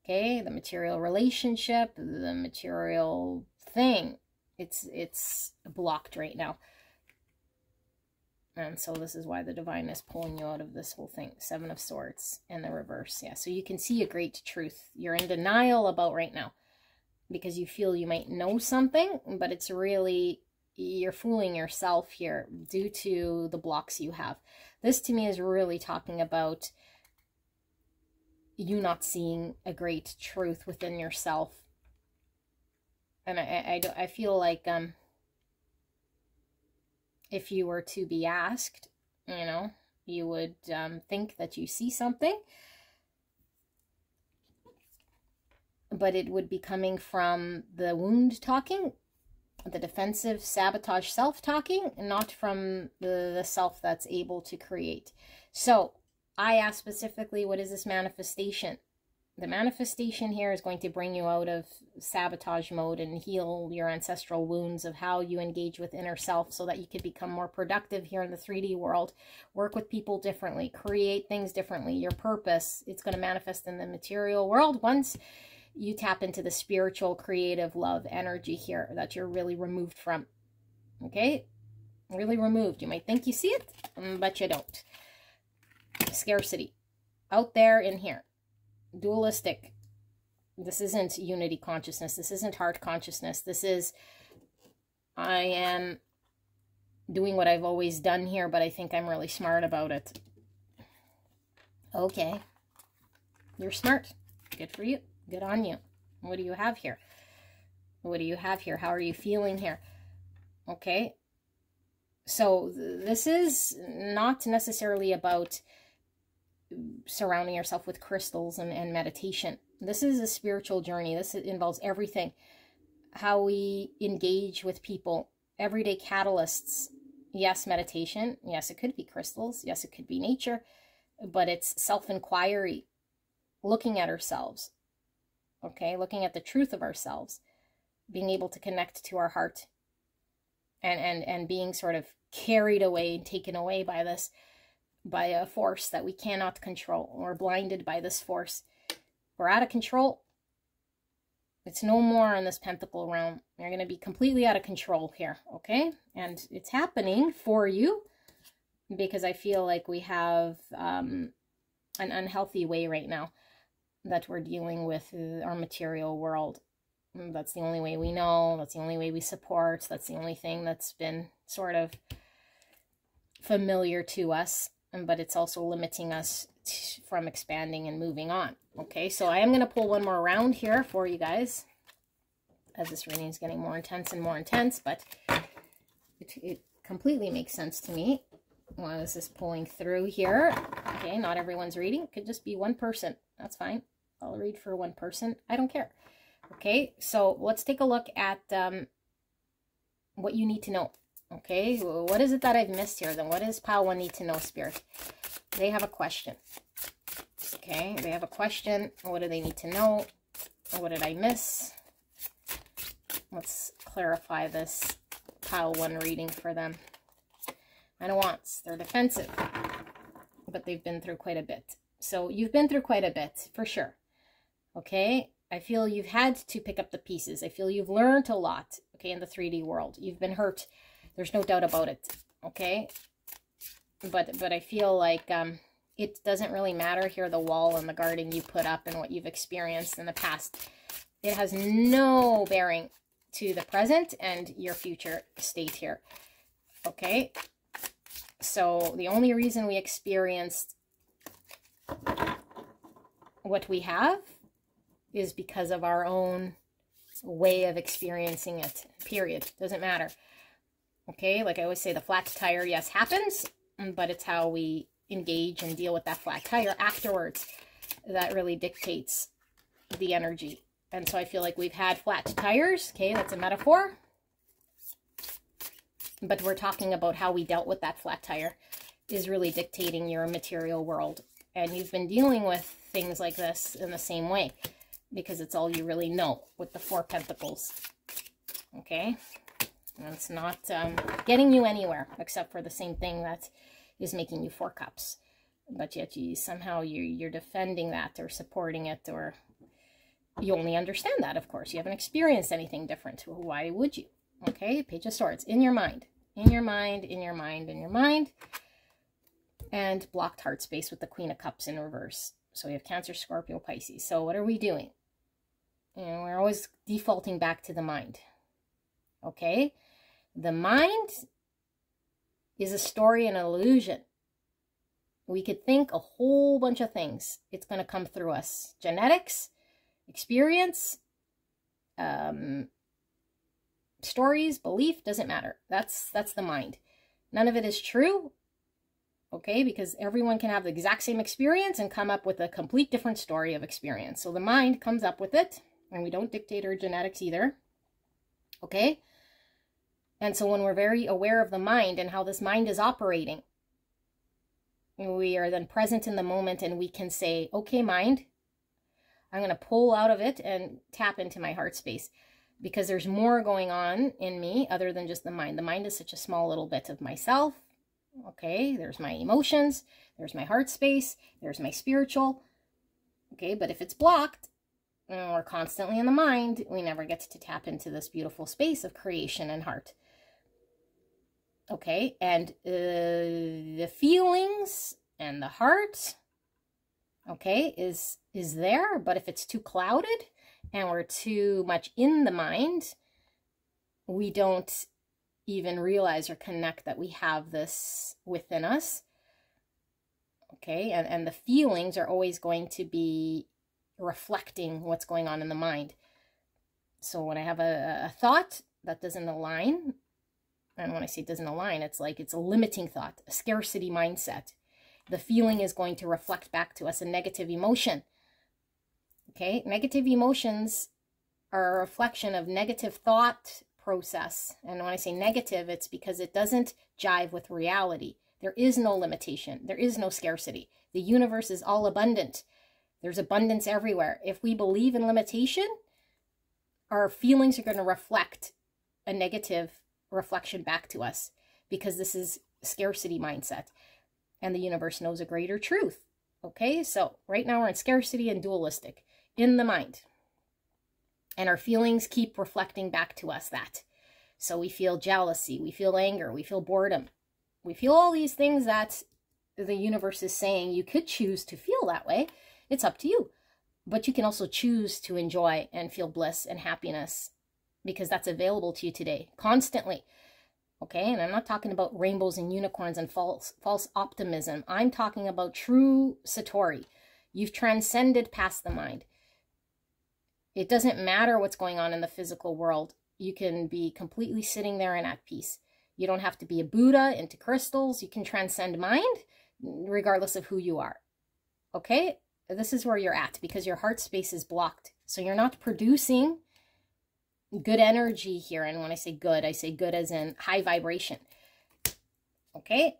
okay? The material relationship, the material thing. It's blocked right now. And so this is why the divine is pulling you out of this whole thing. 7 of Swords in the reverse. Yeah, so you can see a great truth you're in denial about right now because you feel you might know something, but it's really, you're fooling yourself here due to the blocks you have. This to me is really talking about you not seeing a great truth within yourself. And I feel like if you were to be asked, you know, you would think that you see something, but it would be coming from the wound talking, the defensive sabotage self talking, not from the self that's able to create. So I asked specifically, what is this manifestation? The manifestation here is going to bring you out of sabotage mode and heal your ancestral wounds of how you engage with inner self so that you could become more productive here in the 3D world, work with people differently, create things differently. Your purpose, it's going to manifest in the material world once you tap into the spiritual, creative love energy here that you're really removed from. Okay? Really removed. You might think you see it, but you don't. Scarcity. Out there in here. Dualistic. This isn't unity consciousness. This isn't heart consciousness. This is, I am doing what I've always done here, but I think I'm really smart about it. Okay. You're smart. Good for you. Good on you. What do you have here? What do you have here? How are you feeling here? Okay. So this is not necessarily about surrounding yourself with crystals and meditation. This is a spiritual journey. This involves everything. How we engage with people. Everyday catalysts. Yes, meditation. Yes, it could be crystals. Yes, it could be nature. But it's self-inquiry. Looking at ourselves. Okay, looking at the truth of ourselves. Being able to connect to our heart. And being sort of carried away and taken away by this, by a force that we cannot control. We're blinded by this force. We're out of control. It's no more in this pentacle realm. You're going to be completely out of control here, okay? And it's happening for you because I feel like we have an unhealthy way right now that we're dealing with our material world. That's the only way we know. That's the only way we support. That's the only thing that's been sort of familiar to us. But it's also limiting us from expanding and moving on. Okay, so I am going to pull one more round here for you guys as this reading is getting more intense and more intense, but it completely makes sense to me. Why is this pulling through here? Okay, not everyone's reading. It could just be one person. That's fine. I'll read for one person. I don't care. Okay, so let's take a look at what you need to know. Okay, what is it that I've missed here then? What does Pile 1 need to know, Spirit? They have a question. Okay, they have a question. What do they need to know? What did I miss? Let's clarify this Pile 1 reading for them. Nuanced. They're defensive, but they've been through quite a bit. So you've been through quite a bit, for sure. Okay, I feel you've had to pick up the pieces. I feel you've learned a lot, okay, in the 3D world. You've been hurt. There's no doubt about it, okay? But I feel like it doesn't really matter here, the wall and the guarding you put up and what you've experienced in the past. It has no bearing to the present and your future state here, okay? So the only reason we experienced what we have is because of our own way of experiencing it, period. Doesn't matter. Okay, like I always say, the flat tire, yes, happens, but it's how we engage and deal with that flat tire afterwards that really dictates the energy. And so I feel like we've had flat tires, okay, that's a metaphor. But we're talking about how we dealt with that flat tire is really dictating your material world. And you've been dealing with things like this in the same way because it's all you really know with the 4 pentacles, okay? And it's not getting you anywhere except for the same thing that is making you 4 cups. But yet somehow you're defending that or supporting it, or you only understand that, of course. You haven't experienced anything different. Why would you? Okay, Page of Swords. In your mind. In your mind, in your mind, in your mind. And blocked heart space with the Queen of Cups in reverse. So we have Cancer, Scorpio, Pisces. So what are we doing? You know, we're always defaulting back to the mind. Okay? The mind is a story and an illusion. We could think a whole bunch of things. It's going to come through us. Genetics, experience, stories, belief, doesn't matter. That's the mind. None of it is true. Okay, because everyone can have the exact same experience and come up with a complete different story of experience. So the mind comes up with it, and we don't dictate our genetics either. Okay? And so when we're very aware of the mind and how this mind is operating, we are then present in the moment and we can say, okay, mind, I'm going to pull out of it and tap into my heart space because there's more going on in me other than just the mind. The mind is such a small little bit of myself. Okay, there's my emotions, there's my heart space, there's my spiritual. Okay, but if it's blocked, and we're constantly in the mind, we never get to tap into this beautiful space of creation and heart. Okay, and the feelings and the heart, okay, is there, but if it's too clouded and we're too much in the mind, we don't even realize or connect that we have this within us. Okay, and the feelings are always going to be reflecting what's going on in the mind. So when I have a thought that doesn't align, and when I say it doesn't align, it's like it's a limiting thought, a scarcity mindset. The feeling is going to reflect back to us a negative emotion. Okay, negative emotions are a reflection of negative thought process. And when I say negative, it's because it doesn't jive with reality. There is no limitation. There is no scarcity. The universe is all abundant. There's abundance everywhere. If we believe in limitation, our feelings are going to reflect a negative reflection back to us because this is scarcity mindset and the universe knows a greater truth. Okay, so right now we're in scarcity and dualistic. in the mind. And our feelings keep reflecting back to us that. So we feel jealousy, we feel anger, we feel boredom. We feel all these things that the universe is saying you could choose to feel that way. It's up to you. But you can also choose to enjoy and feel bliss and happiness, because that's available to you today, constantly. Okay, and I'm not talking about rainbows and unicorns and false optimism. I'm talking about true Satori. You've transcended past the mind. It doesn't matter what's going on in the physical world. You can be completely sitting there and at peace. You don't have to be a Buddha into crystals. You can transcend mind regardless of who you are. Okay? This is where you're at, because your heart space is blocked. So you're not producing good energy here. And when I say good as in high vibration. Okay?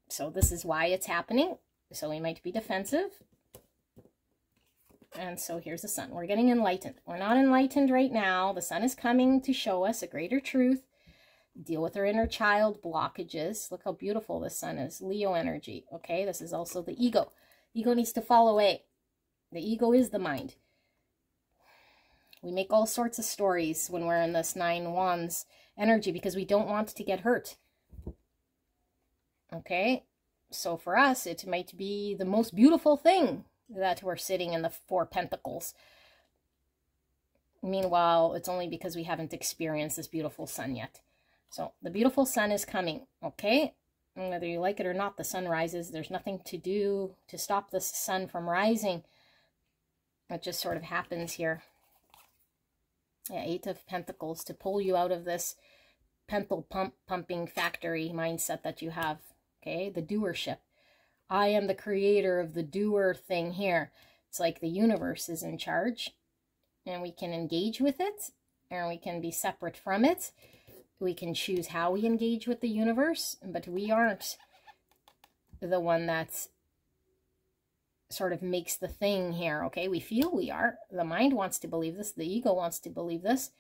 So this is why it's happening. So we might be defensive. And so here's the sun. We're getting enlightened. We're not enlightened right now. The sun is coming to show us a greater truth. Deal with our inner child blockages. Look how beautiful the sun is. Leo energy. Okay, this is also the ego. Ego needs to fall away. The ego is the mind. We make all sorts of stories when we're in this 9 wands energy because we don't want to get hurt. Okay, so for us, it might be the most beautiful thing that we're sitting in the 4 pentacles. Meanwhile, it's only because we haven't experienced this beautiful sun yet. So the beautiful sun is coming, okay? And whether you like it or not, the sun rises. There's nothing to do to stop the sun from rising. It just sort of happens here. Yeah, 8 of Pentacles to pull you out of this pumping factory mindset that you have, okay? The doership. I am the creator of the doer thing here. It's like the universe is in charge, and we can engage with it, and we can be separate from it. We can choose how we engage with the universe, but we aren't the one that sort of makes the thing here, okay? We feel we are. The mind wants to believe this. The ego wants to believe this,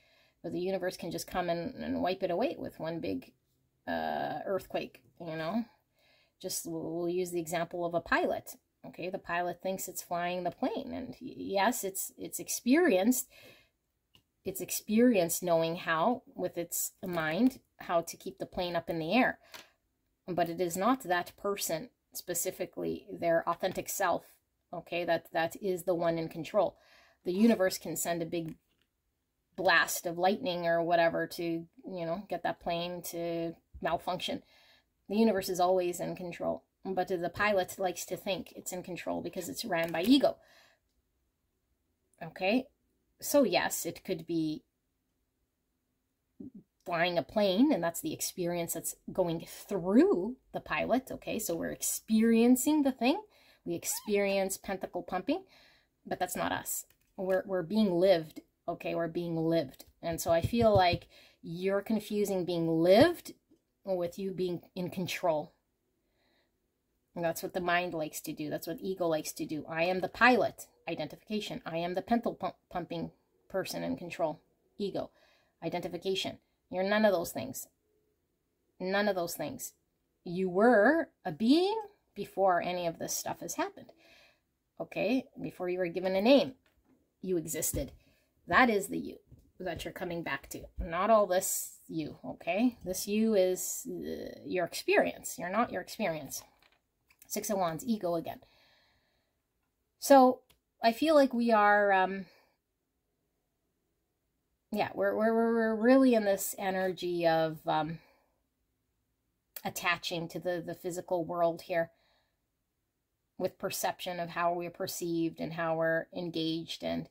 but the universe can just come in and wipe it away with one big earthquake, you know? Just, we'll use the example of a pilot, okay? The pilot thinks it's flying the plane, and yes, it's experienced. It's experienced knowing how, with its mind, how to keep the plane up in the air. But it is not that person, specifically their authentic self, okay? That is the one in control. The universe can send a big blast of lightning or whatever to, you know, get that plane to malfunction. The universe is always in control. But the pilot likes to think it's in control because it's ran by ego. Okay? So yes, it could be flying a plane, and that's the experience that's going through the pilot, okay? So we're experiencing the thing. We experience pentacle pumping, but that's not us. We're being lived, okay? We're being lived. And so I feel like you're confusing being lived with you being in control. And that's what the mind likes to do. That's what ego likes to do. I am the pilot. Identification. I am the pentacle pumping person in control. Ego. Identification. You're none of those things. None of those things. You were a being before any of this stuff has happened. Okay? Before you were given a name, you existed. That is the you that you're coming back to. Not all this you, okay? This you is your experience. You're not your experience. 6 of Wands, ego again. So I feel like we are, yeah, we're really in this energy of attaching to the physical world here with perception of how we're perceived and how we're engaged, and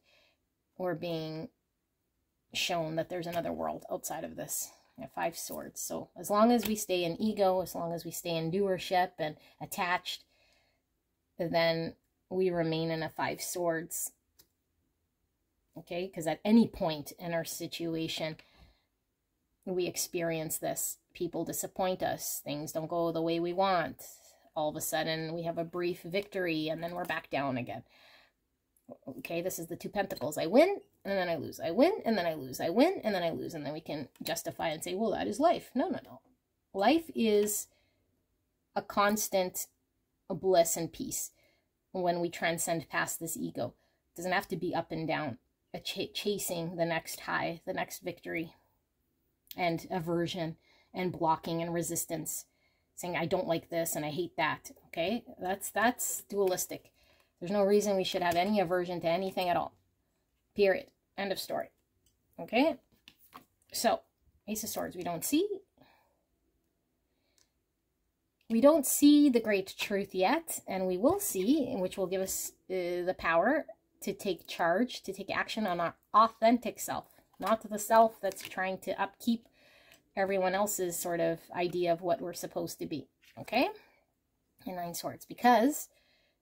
we're being shown that there's another world outside of this. 5 swords. So as long as we stay in ego, as long as we stay in doership and attached, then we remain in a 5 swords. Okay, because at any point in our situation, we experience this. People disappoint us. Things don't go the way we want. All of a sudden, we have a brief victory, and then we're back down again. Okay, this is the 2 pentacles. I win, and then I lose. I win, and then I lose. I win, and then I lose. And then we can justify and say, well, that is life. No, no, no. Life is a constant bliss and peace when we transcend past this ego. doesn't have to be up and down, chasing the next high, the next victory, and aversion and blocking and resistance, saying I don't like this and I hate that. Okay, that's dualistic. There's no reason we should have any aversion to anything at all. Period. End of story. Okay, so Ace of Swords, we don't see the great truth yet, and we will see, which will give us the power to take charge, to take action on our authentic self, not the self that's trying to upkeep everyone else's sort of idea of what we're supposed to be. Okay, and 9 Swords, because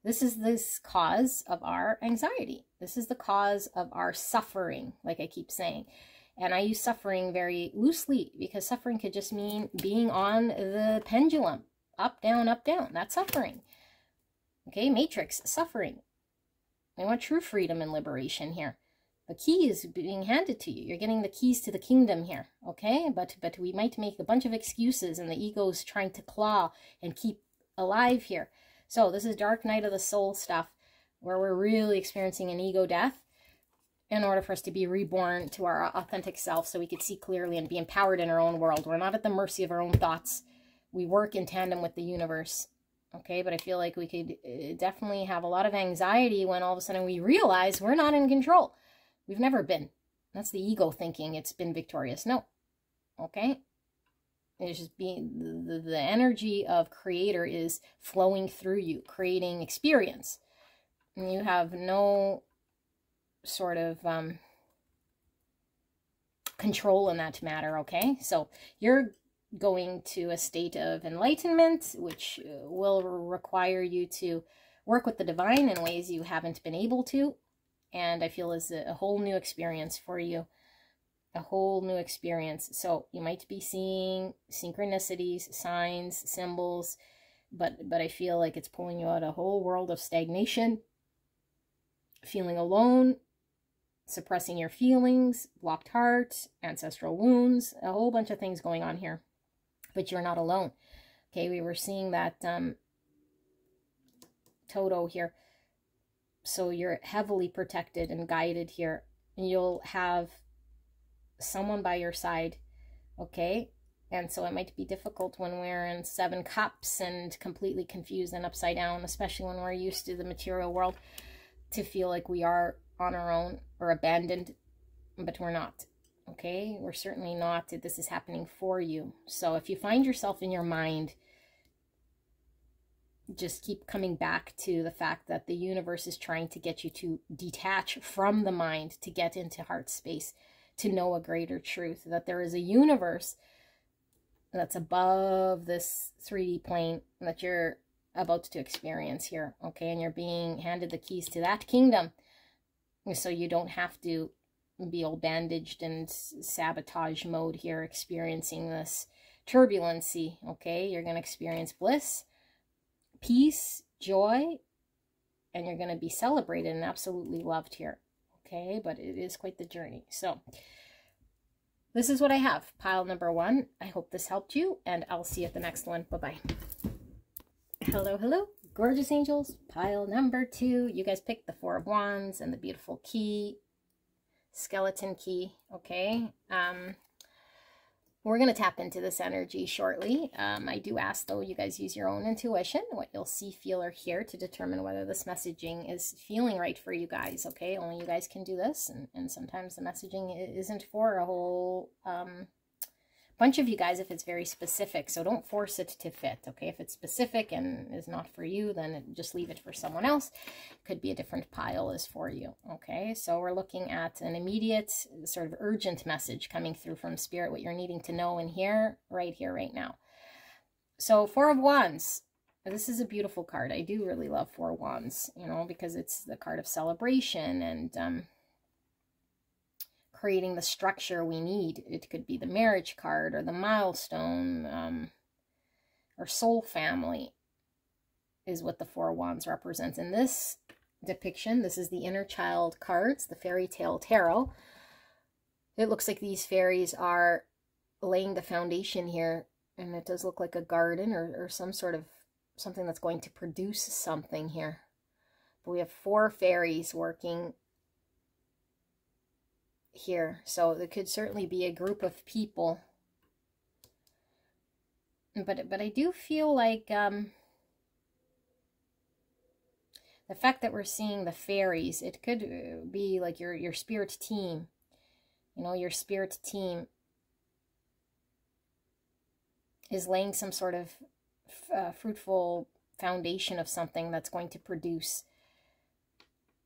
this is this cause of our anxiety. This is the cause of our suffering, like I keep saying. And I use suffering very loosely, because suffering could just mean being on the pendulum. Up, down, up, down. That's suffering. Okay, Matrix, suffering. We want true freedom and liberation here. The key is being handed to you. You're getting the keys to the kingdom here, okay? But we might make a bunch of excuses, and the ego's trying to claw and keep alive here. So this is Dark Night of the Soul stuff, where we're really experiencing an ego death in order for us to be reborn to our authentic self, so we could see clearly and be empowered in our own world. We're not at the mercy of our own thoughts. We work in tandem with the universe, okay? But I feel like we could definitely have a lot of anxiety when all of a sudden we realize we're not in control. We've never been. That's the ego thinking it's been victorious. No, okay? It's just being, the energy of creator is flowing through you, creating experience. And you have no sort of control in that matter, okay? So you're going to a state of enlightenment, which will require you to work with the divine in ways you haven't been able to. And I feel is a whole new experience for you. A whole new experience. So you might be seeing synchronicities, signs, symbols, but I feel like it's pulling you out a whole world of stagnation, feeling alone, suppressing your feelings, blocked heart, ancestral wounds, a whole bunch of things going on here. But you're not alone. Okay, we were seeing that Toto here. So you're heavily protected and guided here. And you'll have someone by your side, okay? And so it might be difficult when we're in 7 cups and completely confused and upside down, especially when we're used to the material world, to feel like we are on our own or abandoned, but we're not, okay? We're certainly not. This is happening for you. So if you find yourself in your mind, just keep coming back to the fact that the universe is trying to get you to detach from the mind, to get into heart space, to know a greater truth, that there is a universe that's above this 3D plane that you're about to experience here, okay? And you're being handed the keys to that kingdom, so you don't have to be all bandaged and sabotage mode here, experiencing this turbulency, okay? You're going to experience bliss, peace, joy, and you're going to be celebrated and absolutely loved here, okay? But it is quite the journey. So this is what I have, pile number 1. I hope this helped you, and I'll see you at the next one. Bye-bye. Hello, hello, gorgeous angels. Pile number 2. You guys picked the 4 of Wands and the beautiful key, skeleton key, okay? We're going to tap into this energy shortly. I do ask, though, you guys use your own intuition, what you'll see, feel, or hear to determine whether this messaging is feeling right for you guys, okay? Only you guys can do this, and sometimes the messaging isn't for a whole bunch of you guys if it's very specific, so don't force it to fit, okay? If it's specific and is not for you, then just leave it for someone else. Could be a different pile is for you, okay? So we're looking at an immediate, sort of urgent message coming through from Spirit, what you're needing to know and hear, right now. So 4 of Wands. This is a beautiful card. I do really love 4 Wands, you know, because it's the card of celebration and creating the structure we need. It could be the marriage card or the milestone or soul family is what the 4 Wands represents. In this depiction, this is the inner child cards, the fairy tale tarot. It looks like these fairies are laying the foundation here, and it does look like a garden or some sort of something that's going to produce something here. But we have 4 fairies working here. So there could certainly be a group of people. But I do feel like the fact that we're seeing the fairies, it could be like your spirit team. You know, your spirit team is laying some sort of fruitful foundation of something that's going to produce.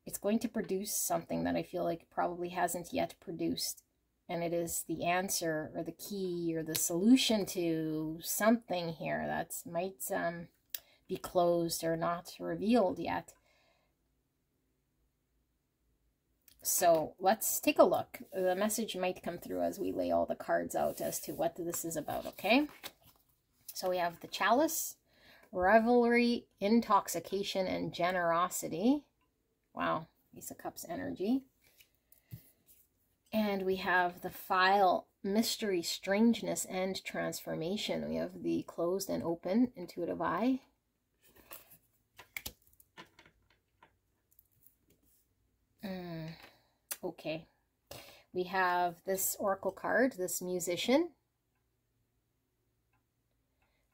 It's going to produce something that I feel like probably hasn't yet produced. And it is the answer or the key or the solution to something here that might be closed or not revealed yet. So let's take a look. The message might come through as we lay all the cards out as to what this is about, okay? So we have the chalice, revelry, intoxication, and generosity. Wow, Ace of Cups energy. And we have the file, mystery, strangeness, and transformation. We have the closed and open, intuitive eye. Okay. We have this oracle card, this musician.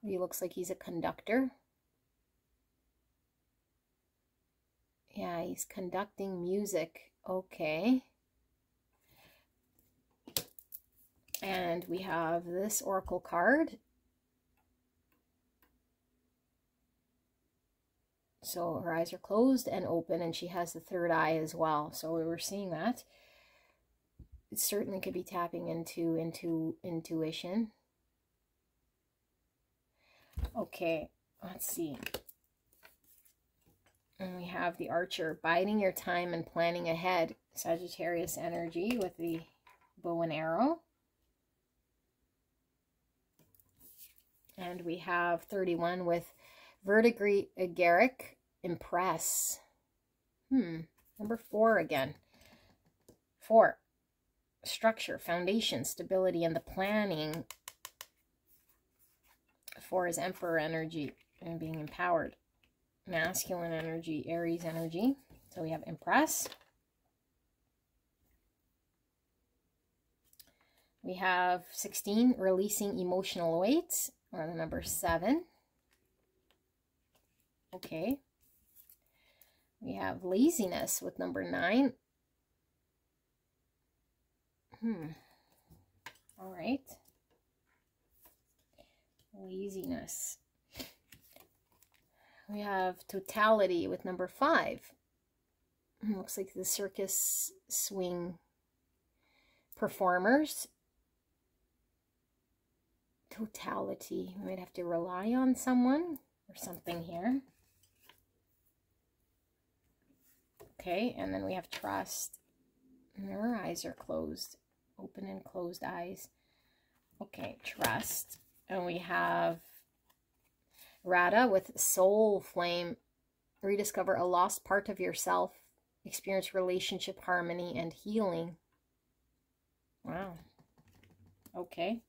He looks like he's a conductor. Yeah, he's conducting music. Okay. And we have this oracle card. So her eyes are closed and open, and she has the third eye as well. So we were seeing that. It certainly could be tapping into intuition. Okay, let's see. And we have the archer, biding your time and planning ahead. Sagittarius energy with the bow and arrow. And we have 31 with verdigris agaric, impress. Number 4 again. 4, structure, foundation, stability, and the planning. 4 is emperor energy and being empowered. Masculine energy, Aries energy. So we have impress. We have 16, releasing emotional weight, or the number 7. Okay. We have laziness with number 9. All right. Laziness. We have totality with number 5. Looks like the circus swing performers. Totality. We might have to rely on someone or something here. Okay, and then we have trust. And her eyes are closed. Open and closed eyes. Okay, trust. And we have Radha with soul flame. Rediscover a lost part of yourself. Experience relationship harmony and healing. Wow. Okay.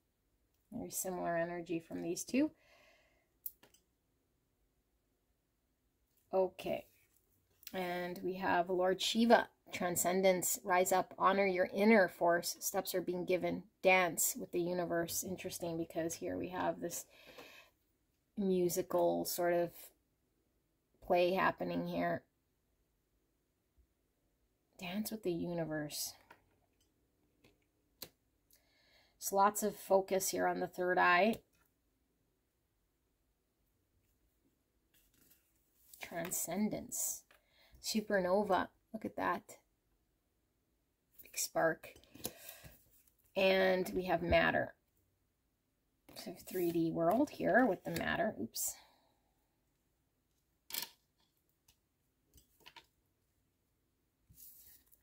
Very similar energy from these two. Okay. And we have Lord Shiva. Transcendence. Rise up. Honor your inner force. Steps are being given. Dance with the universe. Interesting, because here we have this musical sort of play happening here. Dance with the universe. So lots of focus here on the third eye. Transcendence. Supernova. Look at that. Big spark. And we have matter. So 3D world here with the matter. Oops.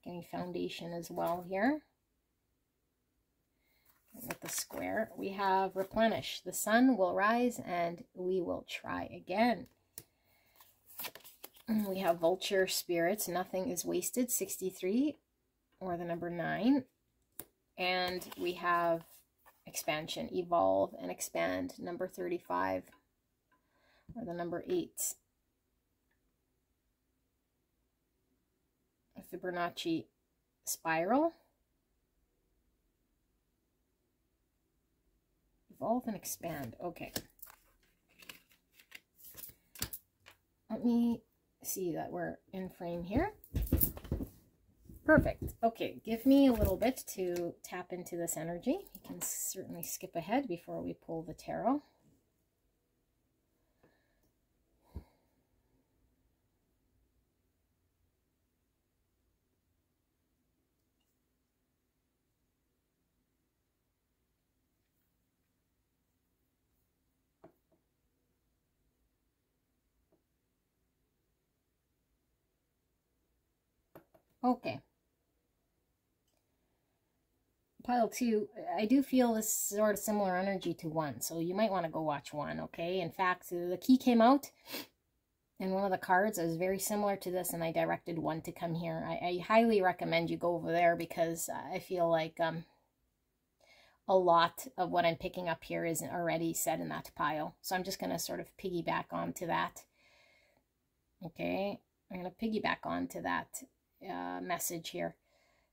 Getting foundation as well here. With the square, we have replenish. The sun will rise and we will try again. We have vulture spirits. Nothing is wasted. 63, or the number 9. And we have expansion. Evolve and expand. Number 35, or the number 8. Fibonacci spiral. Evolve and expand. Okay. Let me see that we're in frame here. Perfect. Okay, give me a little bit to tap into this energy. You can certainly skip ahead before we pull the tarot. Okay. Pile 2, I do feel this sort of similar energy to 1, so you might want to go watch 1, okay? In fact, the key came out in one of the cards. It was very similar to this, and I directed 1 to come here. I highly recommend you go over there because I feel like a lot of what I'm picking up here is already said in that pile. So I'm just going to sort of piggyback onto that. Okay, I'm going to piggyback onto that message here,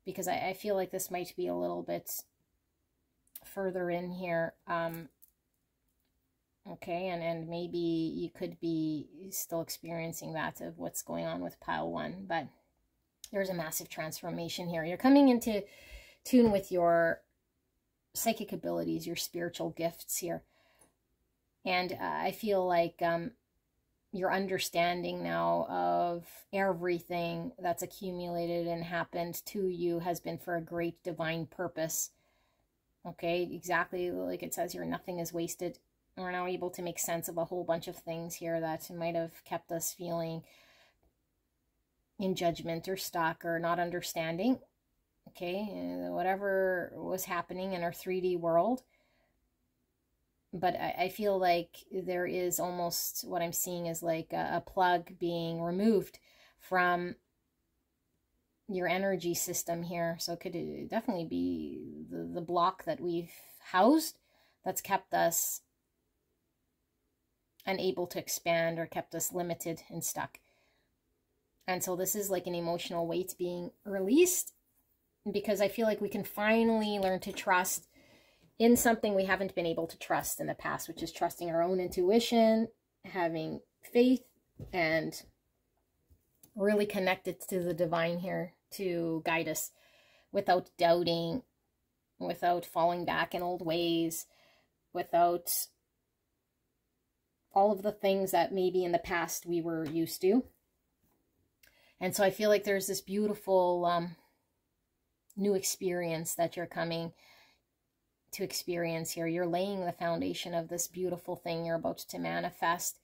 because I feel like this might be a little bit further in here. Okay, and maybe you could be still experiencing that of what's going on with pile 1, but there's a massive transformation here. You're coming into tune with your psychic abilities, your spiritual gifts here. And I feel like your understanding now of everything that's accumulated and happened to you has been for a great divine purpose. Okay, exactly like it says here, nothing is wasted. We're now able to make sense of a whole bunch of things here that might have kept us feeling in judgment or stuck or not understanding. Okay, whatever was happening in our 3D world. But I feel like there is almost, what I'm seeing is like a plug being removed from your energy system here. So it could definitely be the block that we've housed that's kept us unable to expand or kept us limited and stuck. And so this is like an emotional weight being released, because I feel like we can finally learn to trust in something we haven't been able to trust in the past, which is trusting our own intuition, having faith, and really connected to the divine here to guide us without doubting, without falling back in old ways, without all of the things that maybe in the past we were used to. And so I feel like there's this beautiful new experience that you're coming to experience here. You're laying the foundation of this beautiful thing you're about to manifest.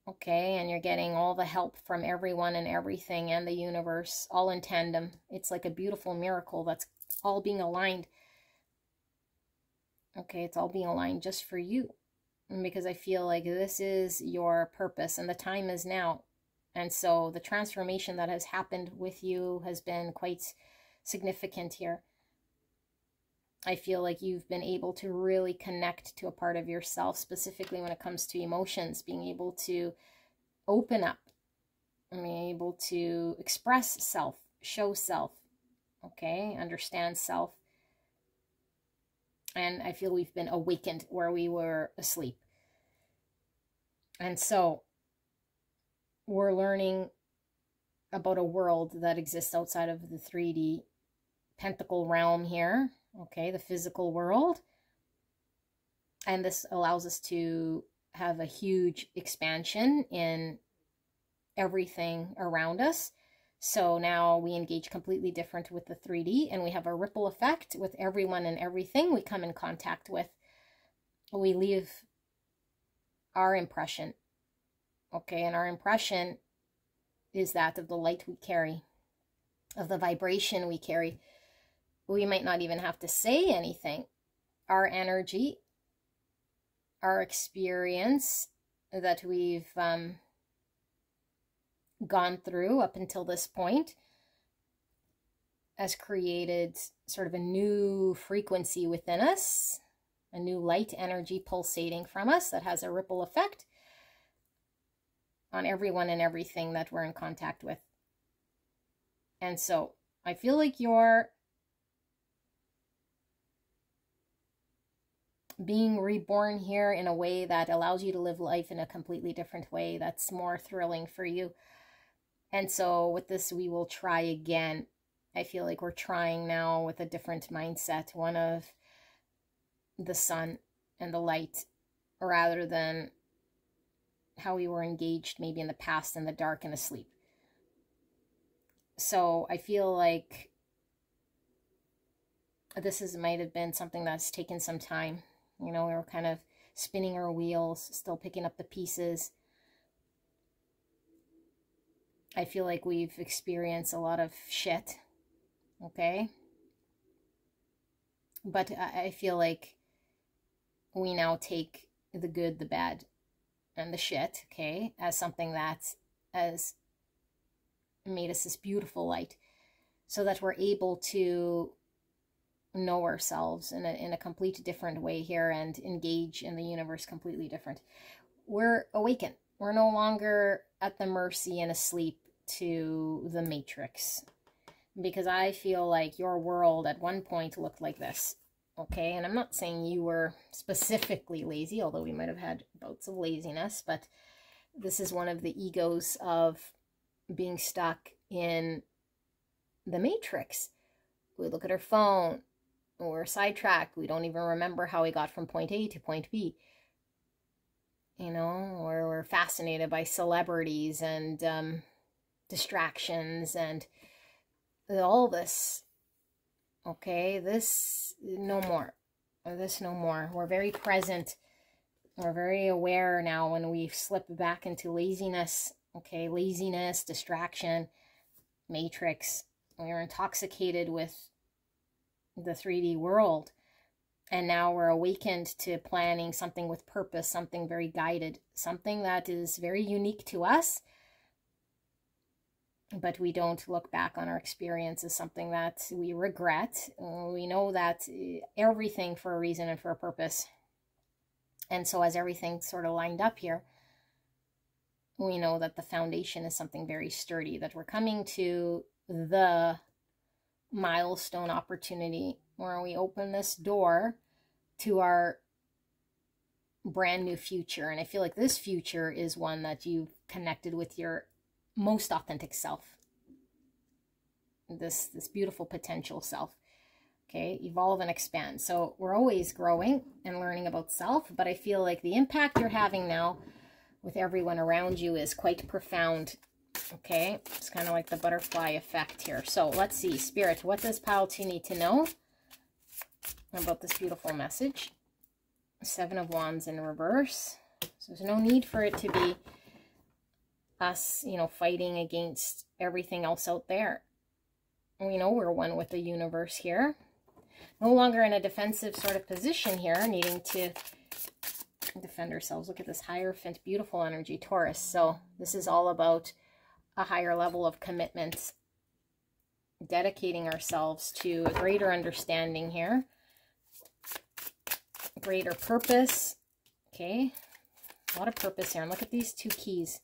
Okay, and you're getting all the help from everyone and everything and the universe all in tandem. It's like a beautiful miracle that's all being aligned. Okay, it's all being aligned just for you, because I feel like this is your purpose and the time is now. And so the transformation that has happened with you has been quite significant here. I feel like you've been able to really connect to a part of yourself, specifically when it comes to emotions, being able to open up, being able to express self, show self, okay, understand self. And I feel we've been awakened where we were asleep. And so we're learning about a world that exists outside of the 3D pentacle realm here. Okay, the physical world. And this allows us to have a huge expansion in everything around us. So now we engage completely different with the 3D, and we have a ripple effect with everyone and everything we come in contact with. We leave our impression. Okay, and our impression is that of the light we carry, of the vibration we carry. We might not even have to say anything. Our energy, our experience that we've gone through up until this point has created sort of a new frequency within us, a new light energy pulsating from us that has a ripple effect on everyone and everything that we're in contact with. And so I feel like you're being reborn here in a way that allows you to live life in a completely different way that's more thrilling for you. And so with this, we will try again. I feel like we're trying now with a different mindset, one of the sun and the light, rather than how we were engaged maybe in the past in the dark and asleep. So I feel like this might have been something that's taken some time. You know, we were kind of spinning our wheels, still picking up the pieces. I feel like we've experienced a lot of shit, okay? But I feel like we now take the good, the bad, and the shit, okay, as something that has made us this beautiful light, so that we're able to know ourselves in a complete different way here and engage in the universe completely different. We're awakened. We're no longer at the mercy and asleep to the matrix, because I feel like your world at one point looked like this, okay? And I'm not saying you were specifically lazy, although we might have had bouts of laziness, but this is one of the egos of being stuck in the matrix. We look at our phone, we're sidetracked, we don't even remember how we got from point A to point B. You know, or we're fascinated by celebrities and distractions and all this. Okay, this no more. This no more. We're very present. We're very aware now when we slip back into laziness. Okay, laziness, distraction, matrix. We're intoxicated with the 3D world. And now we're awakened to planning something with purpose, something very guided, something that is very unique to us. But we don't look back on our experience as something that we regret. We know that everything for a reason and for a purpose. And so as everything sort of lined up here, we know that the foundation is something very sturdy, that we're coming to the milestone opportunity where we open this door to our brand new future. And I feel like this future is one that you've connected with your most authentic self, this beautiful potential self. Okay, evolve and expand. So we're always growing and learning about self, but I feel like the impact you're having now with everyone around you is quite profound. Okay, it's kind of like the butterfly effect here. So let's see, Spirit, what does Pile 2 need to know about this beautiful message? 7 of Wands in reverse. So there's no need for it to be us, you know, fighting against everything else out there. We know we're one with the universe here. No longer in a defensive sort of position here, needing to defend ourselves. Look at this Hierophant, beautiful energy, Taurus. So this is all about a higher level of commitment, dedicating ourselves to a greater understanding here, greater purpose. Okay, a lot of purpose here. And look at these 2 keys.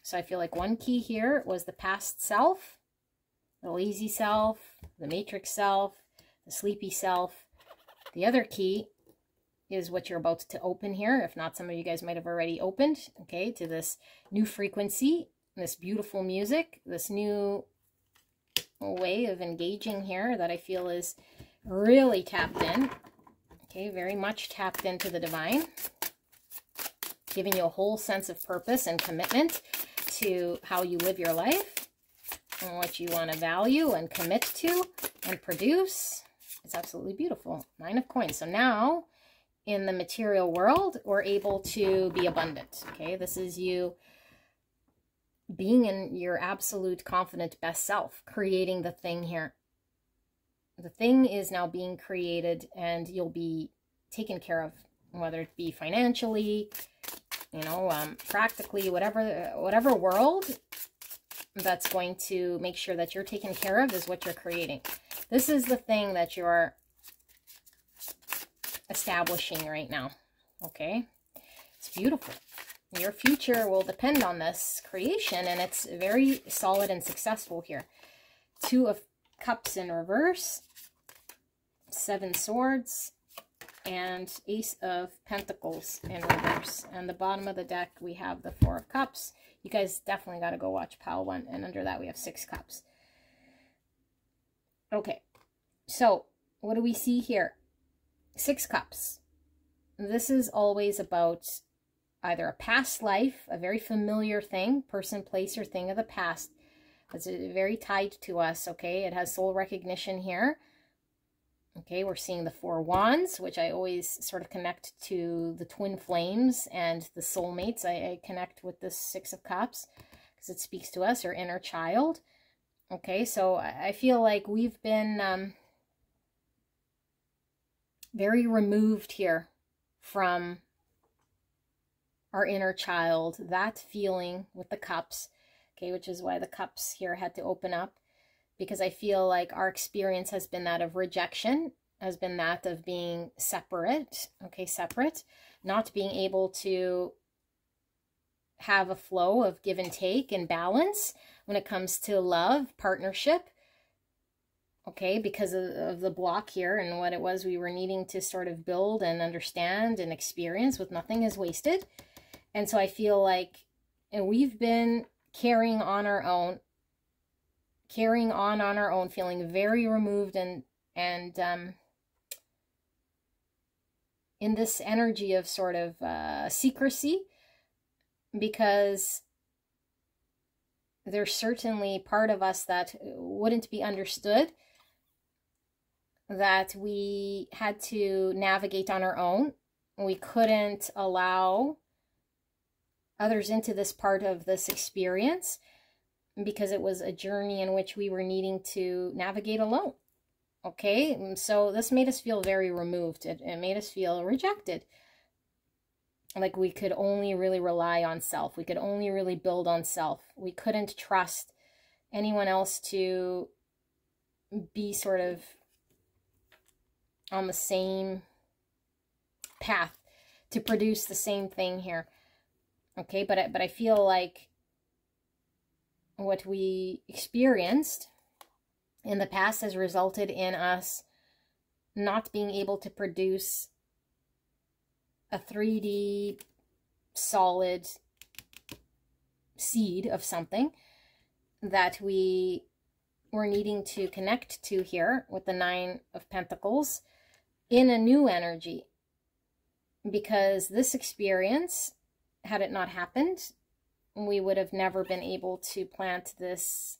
So I feel like one key here was the past self, the lazy self, the matrix self, the sleepy self. The other key is what you're about to open here. If not, some of you guys might have already opened, okay, to this new frequency, this beautiful music, this new way of engaging here that I feel is really tapped in. Okay, very much tapped into the divine, giving you a whole sense of purpose and commitment to how you live your life and what you want to value and commit to and produce. It's absolutely beautiful. 9 of Coins. So now in the material world, we're able to be abundant. Okay, this is you being in your absolute confident best self, creating the thing here. The thing is now being created and you'll be taken care of, whether it be financially, you know, practically, whatever world that's going to make sure that you're taken care of is what you're creating. This is the thing that you're establishing right now. Okay, it's beautiful. Your future will depend on this creation, and it's very solid and successful here. 2 of Cups in reverse, 7 Swords, and Ace of Pentacles in reverse. And the bottom of the deck, we have the Four of Cups. You guys definitely got to go watch Pile 1. And under that, we have 6 cups. Okay, so what do we see here? 6 cups. This is always about either a past life, a very familiar thing, person, place, or thing of the past. It's very tied to us, okay? It has soul recognition here. Okay, we're seeing the 4 wands, which I always sort of connect to the twin flames and the soulmates. I connect with this 6 of cups because it speaks to us, our inner child. Okay, so I feel like we've been very removed here from our inner child, that feeling with the cups, okay, which is why the cups here had to open up, because I feel like our experience has been that of rejection, has been that of being separate, okay, separate, not being able to have a flow of give and take and balance when it comes to love, partnership, okay, because of the block here and what it was we were needing to sort of build and understand and experience with nothing is wasted. And so I feel like we've been carrying on our own, feeling very removed and in this energy of sort of secrecy, because there's certainly part of us that wouldn't be understood, that we had to navigate on our own. We couldn't allow others into this part of this experience because it was a journey in which we were needing to navigate alone. Okay, so this made us feel very removed. It made us feel rejected. Like we could only really rely on self. We could only really build on self. We couldn't trust anyone else to be sort of on the same path to produce the same thing here. Okay, but I feel like what we experienced in the past has resulted in us not being able to produce a 3D solid seed of something that we were needing to connect to here with the 9 of Pentacles in a new energy. Because this experience, had it not happened, we would have never been able to plant this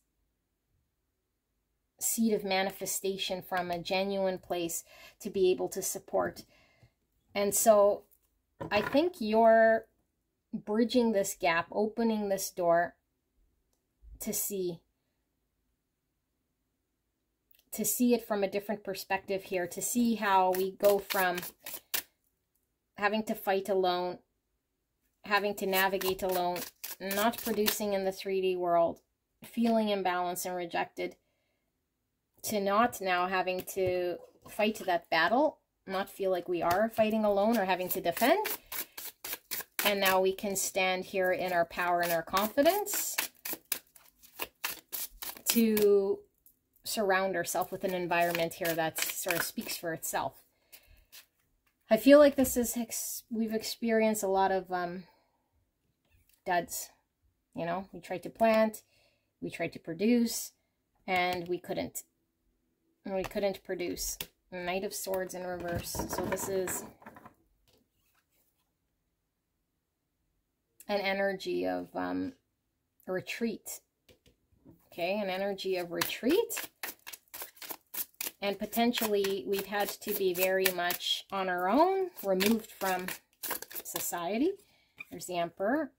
seed of manifestation from a genuine place to be able to support. And so I think you're bridging this gap, opening this door to see it from a different perspective here, to see how we go from having to fight alone, having to navigate alone, not producing in the 3D world, feeling imbalanced and rejected, to not now having to fight that battle, not feel like we are fighting alone or having to defend. And now we can stand here in our power and our confidence to surround ourselves with an environment here that sort of speaks for itself. I feel like this is, we've experienced a lot of duds. You know, we tried to plant, we tried to produce, and we couldn't. We couldn't produce. Knight of Swords in reverse. So this is an energy of retreat. Okay, an energy of retreat. And potentially we've had to be very much on our own, removed from society. There's the Emperor.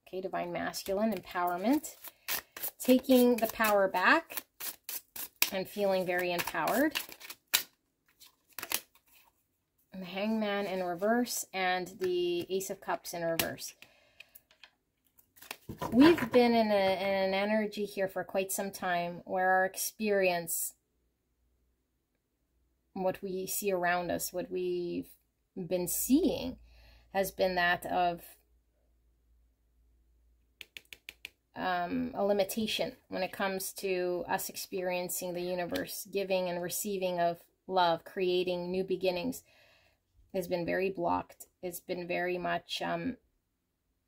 Okay, Divine Masculine, empowerment. Taking the power back and feeling very empowered. And the Hangman in reverse and the Ace of Cups in reverse. We've been in an energy here for quite some time where our experience, what we see around us, what we've been seeing, has been that of a limitation when it comes to us experiencing the universe, giving and receiving of love, creating new beginnings. has been very blocked. It's been very much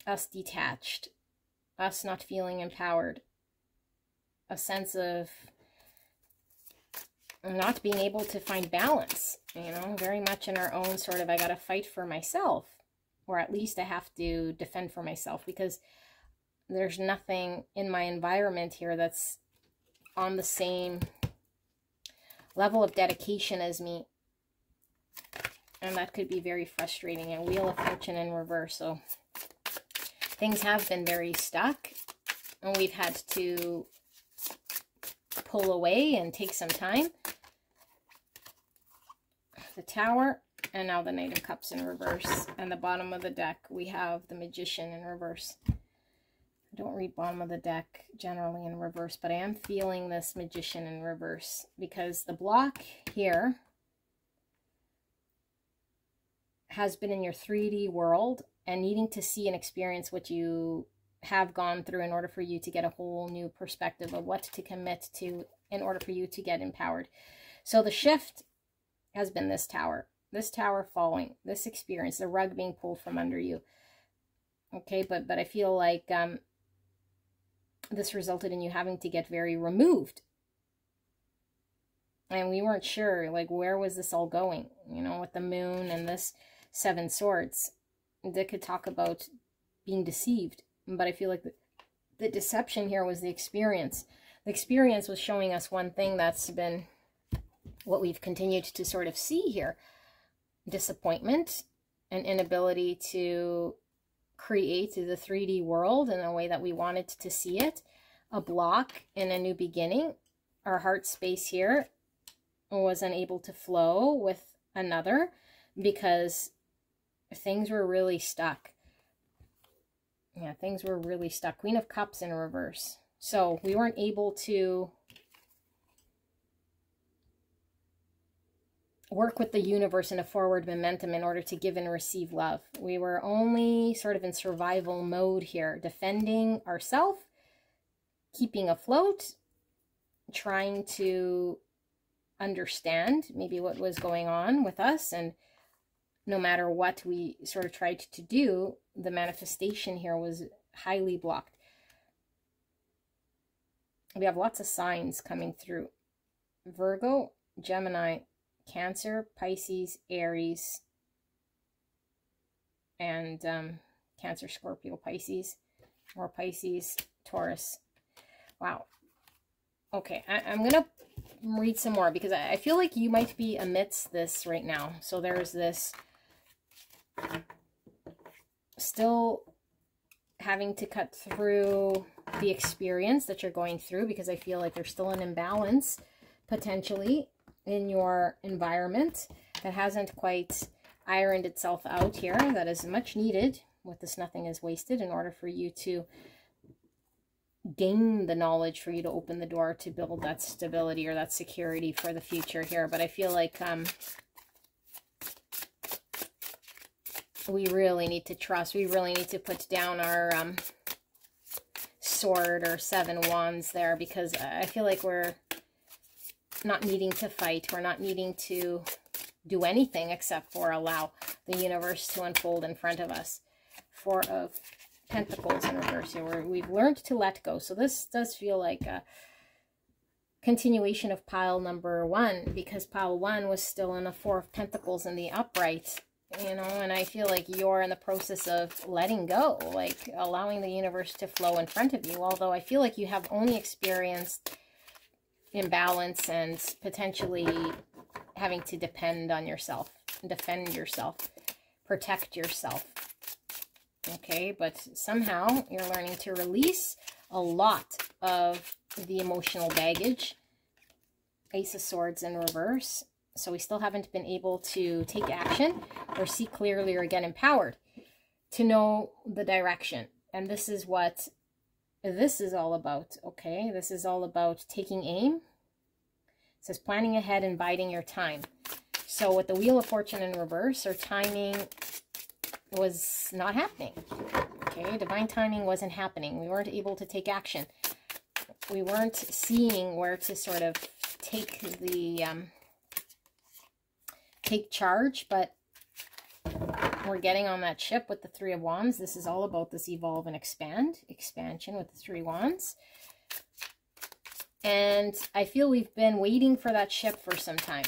us detached, us not feeling empowered, a sense of not being able to find balance, you know, very much in our own sort of, I gotta fight for myself, or at least I have to defend for myself, because there's nothing in my environment here that's on the same level of dedication as me. And that could be very frustrating. And Wheel of Fortune in reverse. So things have been very stuck, and we've had to pull away and take some time. The Tower, and now the Knight of Cups in reverse. And the bottom of the deck, we have the Magician in reverse. I don't read bottom of the deck generally in reverse, but I am feeling this Magician in reverse, because the block here has been in your 3D world and needing to see and experience what you have gone through in order for you to get a whole new perspective of what to commit to in order for you to get empowered. So the shift has been this Tower falling, this experience, the rug being pulled from under you. Okay, but I feel like this resulted in you having to get very removed. And we weren't sure, like, where was this all going? You know, with the Moon and this Seven Swords, they could talk about being deceived. But I feel like the deception here was the experience. The experience was showing us one thing that's been what we've continued to sort of see here. Disappointment, an inability to create the 3D world in a way that we wanted to see it. A block in a new beginning. Our heart space here was unable to flow with another because things were really stuck. Yeah, things were really stuck. Queen of Cups in reverse. So we weren't able to work with the universe in a forward momentum in order to give and receive love. We were only sort of in survival mode here, defending ourselves, keeping afloat, trying to understand maybe what was going on with us. And no matter what we sort of tried to do, the manifestation here was highly blocked. We have lots of signs coming through. Virgo, Gemini, Cancer, Pisces, Aries, and Cancer, Scorpio, Pisces, more Pisces, Taurus. Wow. Okay, I'm going to read some more because I feel like you might be amidst this right now. So there's this still having to cut through the experience that you're going through, because I feel like there's still an imbalance potentially in your environment that hasn't quite ironed itself out here. That is much needed with this Nothing is Wasted in order for you to gain the knowledge, for you to open the door to build that stability or that security for the future here. But I feel like we really need to trust. We really need to put down our sword or 7 wands there, because I feel like we're not needing to fight. We're not needing to do anything except for allow the universe to unfold in front of us. 4 of Pentacles in reverse here, where we've learned to let go. So this does feel like a continuation of pile number 1, because pile 1 was still in a 4 of Pentacles in the upright, you know, and I feel like you're in the process of letting go, like allowing the universe to flow in front of you. Although I feel like you have only experienced imbalance and potentially having to depend on yourself, defend yourself, protect yourself. Okay, but somehow you're learning to release a lot of the emotional baggage. Ace of Swords in reverse. So we still haven't been able to take action or see clearly or get empowered to know the direction. And this is what this is all about, okay? This is all about taking aim. It says planning ahead and biding your time. So with the Wheel of Fortune in reverse, our timing was not happening. Okay, divine timing wasn't happening. We weren't able to take action. We weren't seeing where to sort of take the take charge, but we're getting on that ship with the Three of Wands. This is all about this evolve and expand, expansion with the Three Wands. And I feel we've been waiting for that ship for some time.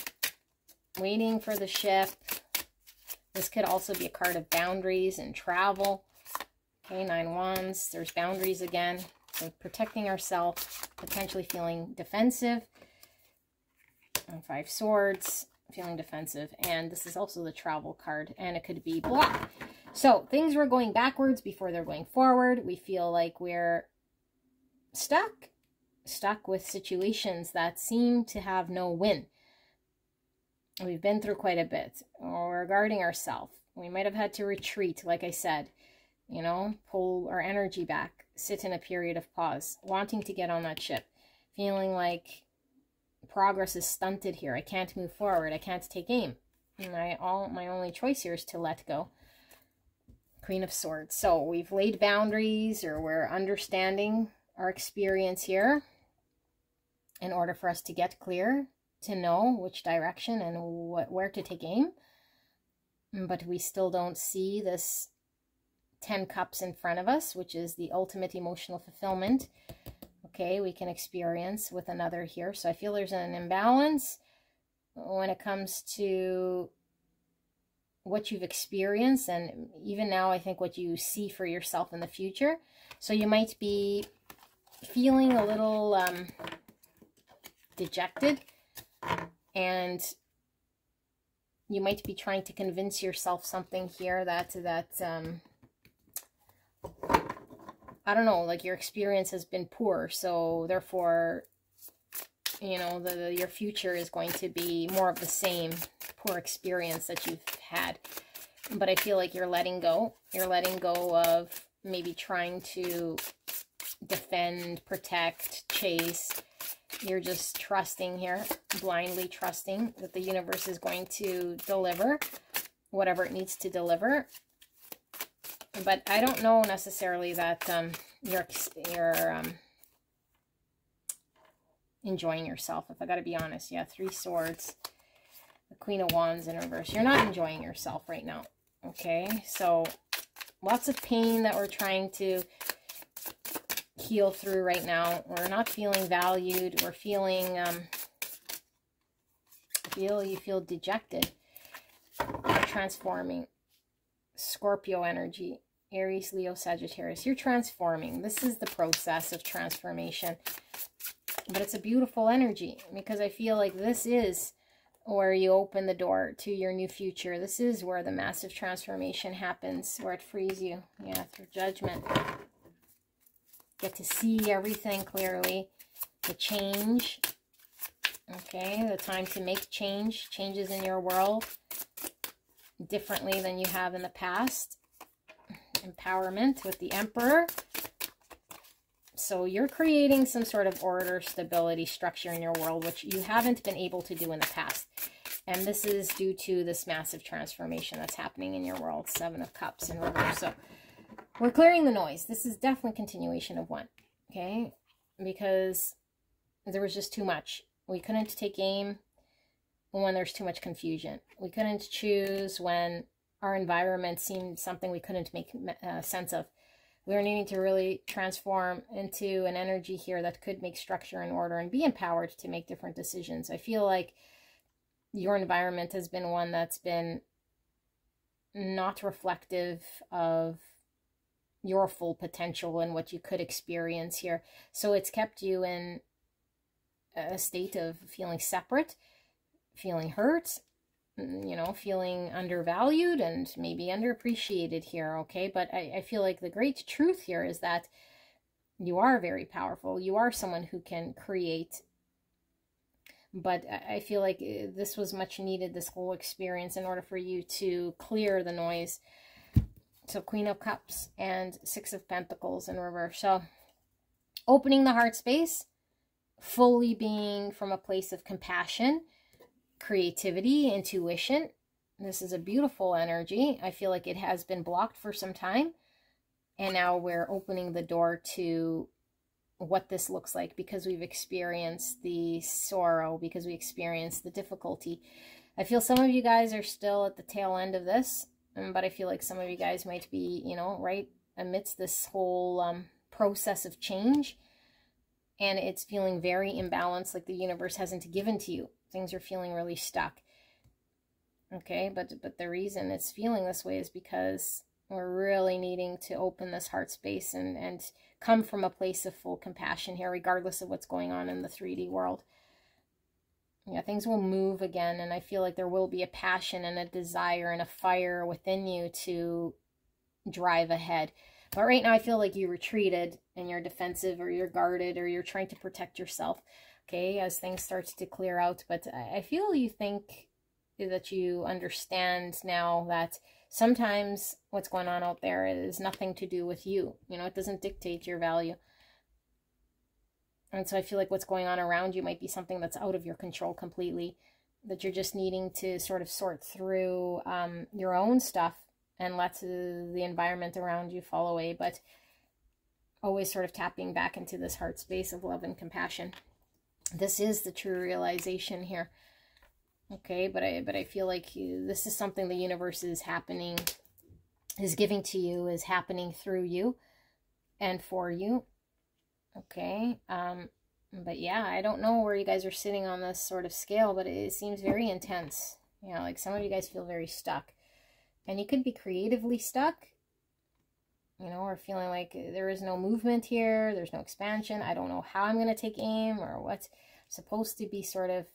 Waiting for the ship. This could also be a card of boundaries and travel. Okay, 9 Wands. There's boundaries again. So protecting ourselves, potentially feeling defensive. And 5 Swords, feeling defensive. And this is also the travel card. And it could be blocked. So things were going backwards before they're going forward. We feel like we're stuck with situations that seem to have no win. We've been through quite a bit. We're guarding ourselves. We might have had to retreat, like I said, you know, pull our energy back, sit in a period of pause, wanting to get on that ship, feeling like progress is stunted here. I can't move forward. I can't take aim. My only choice here is to let go. Queen of Swords. So we've laid boundaries, or we're understanding our experience here in order for us to get clear, to know which direction and where to take aim. But we still don't see this 10 Cups in front of us, which is the ultimate emotional fulfillment. Okay, we can experience with another here. So I feel there's an imbalance when it comes to what you've experienced, and even now I think what you see for yourself in the future. So you might be feeling a little dejected, and you might be trying to convince yourself something here that I don't know, like your experience has been poor, so therefore, you know, your future is going to be more of the same poor experience that you've had. But I feel like you're letting go. You're letting go of maybe trying to defend, protect, chase. You're just trusting here, blindly trusting that the universe is going to deliver whatever it needs to deliver. But I don't know necessarily that you're enjoying yourself, if I got to be honest. Yeah, 3 Swords, the Queen of Wands in reverse. You're not enjoying yourself right now, okay? So lots of pain that we're trying to heal through right now. We're not feeling valued. We're feeling, you feel dejected. You're transforming. Scorpio energy, Aries, Leo, Sagittarius. You're transforming. This is the process of transformation. But it's a beautiful energy, because I feel like this is where you open the door to your new future. This is where the massive transformation happens, where it frees you. Yeah, through Judgment. Get to see everything clearly. The change. Okay, the time to make changes in your world differently than you have in the past. Empowerment with the Emperor. So you're creating some sort of order, stability, structure in your world, which you haven't been able to do in the past. And this is due to this massive transformation that's happening in your world. 7 of Cups in reverse. So we're clearing the noise. This is definitely continuation of 1. Okay? Because there was just too much. We couldn't take aim when there's too much confusion. We couldn't choose when our environment seemed something we couldn't make sense of. We were needing to really transform into an energy here that could make structure and order and be empowered to make different decisions. I feel like your environment has been one that's been not reflective of your full potential and what you could experience here. So it's kept you in a state of feeling separate, feeling hurt, you know, feeling undervalued and maybe underappreciated here, okay? But I feel like the great truth here is that you are very powerful. You are someone who can create. But I feel like this was much needed, this whole experience, in order for you to clear the noise. So Queen of Cups and 6 of Pentacles in reverse. So opening the heart space, fully being from a place of compassion, creativity, intuition. This is a beautiful energy. I feel like it has been blocked for some time, and now we're opening the door to what this looks like, because we've experienced the sorrow, because we experienced the difficulty. I feel some of you guys are still at the tail end of this. But I feel like some of you guys might be, you know, right amidst this whole process of change. And it's feeling very imbalanced, like the universe hasn't given to you. Things are feeling really stuck. Okay, but the reason it's feeling this way is because we're really needing to open this heart space and come from a place of full compassion here, regardless of what's going on in the 3D world. Yeah, things will move again, and I feel like there will be a passion and a desire and a fire within you to drive ahead. But right now I feel like you retreated and you're defensive, or you're guarded, or you're trying to protect yourself, okay, as things start to clear out. But I feel you think that you understand now that sometimes what's going on out there is nothing to do with you. You know, it doesn't dictate your value. And so I feel like what's going on around you might be something that's out of your control completely, that you're just needing to sort of sort through your own stuff and let the environment around you fall away, but always sort of tapping back into this heart space of love and compassion. This is the true realization here. Okay, but I feel like this is something the universe is giving to you, is happening through you and for you. Okay, but yeah, I don't know where you guys are sitting on this sort of scale, but it seems very intense. You know, like some of you guys feel very stuck. And you could be creatively stuck, you know, or feeling like there is no movement here, there's no expansion. I don't know how I'm going to take aim or what's supposed to be sort of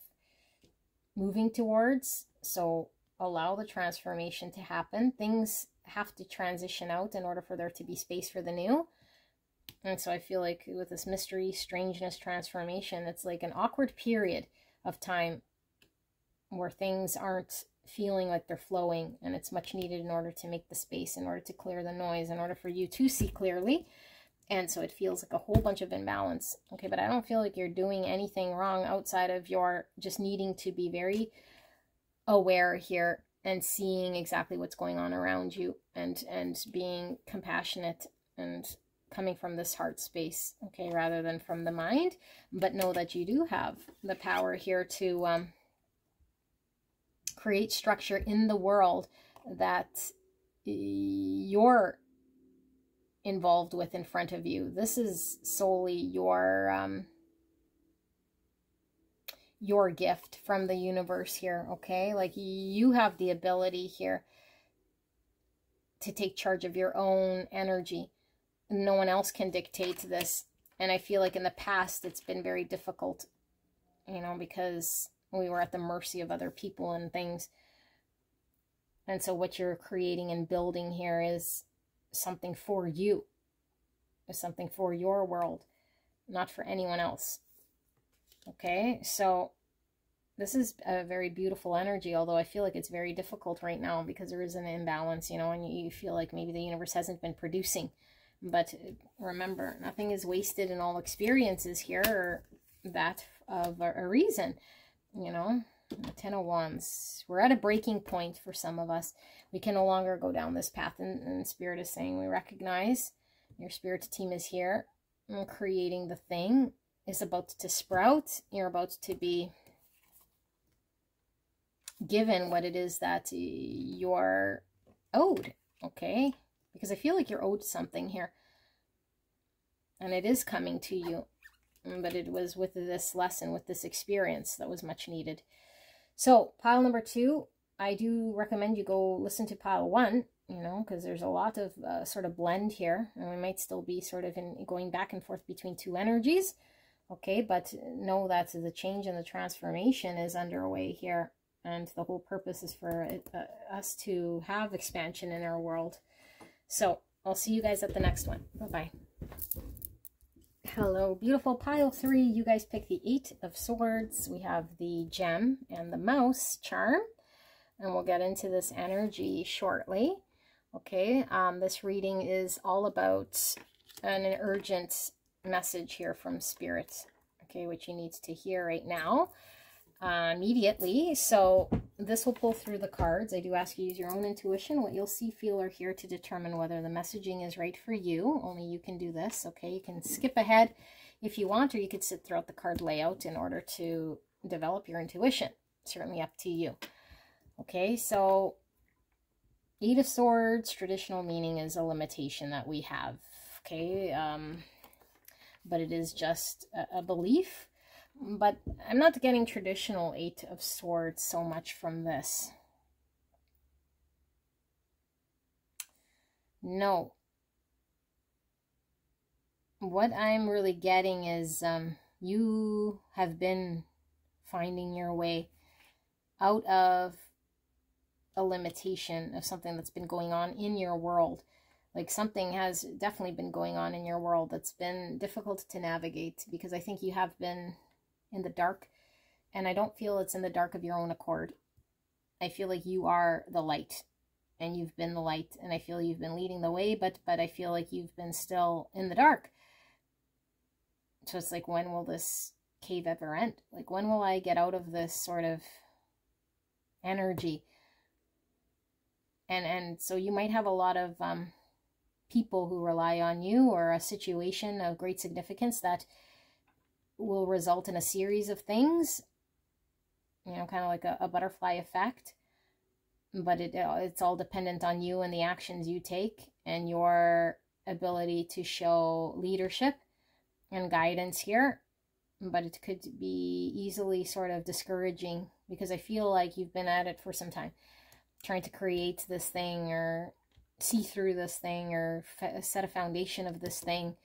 moving towards. So allow the transformation to happen. Things have to transition out in order for there to be space for the new. And so I feel like with this mystery, strangeness, transformation, it's like an awkward period of time where things aren't feeling like they're flowing, and it's much needed in order to make the space, in order to clear the noise, in order for you to see clearly. And so it feels like a whole bunch of imbalance. Okay, but I don't feel like you're doing anything wrong outside of your just needing to be very aware here and seeing exactly what's going on around you, and being compassionate and coming from this heart space, okay, rather than from the mind. But know that you do have the power here to create structure in the world that you're involved with in front of you. This is solely your gift from the universe here, okay? Like, you have the ability here to take charge of your own energy. No one else can dictate this. And I feel like in the past it's been very difficult, you know, because we were at the mercy of other people and things. And so what you're creating and building here is something for you, is something for your world, not for anyone else. Okay, so this is a very beautiful energy, although I feel like it's very difficult right now because there is an imbalance, you know, and you feel like maybe the universe hasn't been producing. But remember, nothing is wasted, and all experiences here are that of a reason, you know. The 10 of Wands. We're at a breaking point for some of us. We can no longer go down this path, and Spirit is saying, we recognize your spirit team is here, and creating the thing is about to sprout. You're about to be given what it is that you're owed, okay? Because I feel like you're owed something here, and it is coming to you, but it was with this lesson, with this experience that was much needed. So pile number 2, I do recommend you go listen to pile 1, you know, because there's a lot of sort of blend here, and we might still be sort of going back and forth between two energies, okay? But know that the change and the transformation is underway here, and the whole purpose is for us to have expansion in our world. So I'll see you guys at the next one. Bye-bye. Hello, beautiful pile 3. You guys pick the 8 of Swords. We have the Gem and the Mouse charm, and we'll get into this energy shortly. Okay, this reading is all about an urgent message here from Spirit, okay, which you need to hear right now, immediately. So this will pull through the cards. I do ask you to use your own intuition. What you'll see, feel, or hear to determine whether the messaging is right for you. Only you can do this, okay? You can skip ahead if you want, or you could sit throughout the card layout in order to develop your intuition. Certainly up to you. Okay, so Eight of Swords, traditional meaning is a limitation that we have, okay? But it is just a belief. But I'm not getting traditional Eight of Swords so much from this. No. What I'm really getting is you have been finding your way out of a limitation of something that's been going on in your world. Like something has definitely been going on in your world that's been difficult to navigate, because I think you have been in the dark, and I don't feel it's in the dark of your own accord. I feel like you are the light, and you've been the light, and I feel you've been leading the way, but I feel like you've been still in the dark. So it's like, when will this cave ever end? Like, when will I get out of this sort of energy? And so you might have a lot of people who rely on you, or a situation of great significance that will result in a series of things, you know, kind of like a butterfly effect. But it's all dependent on you and the actions you take, and your ability to show leadership and guidance here. But it could be easily sort of discouraging, because I feel like you've been at it for some time, trying to create this thing, or see through this thing, or set a foundation of this thing.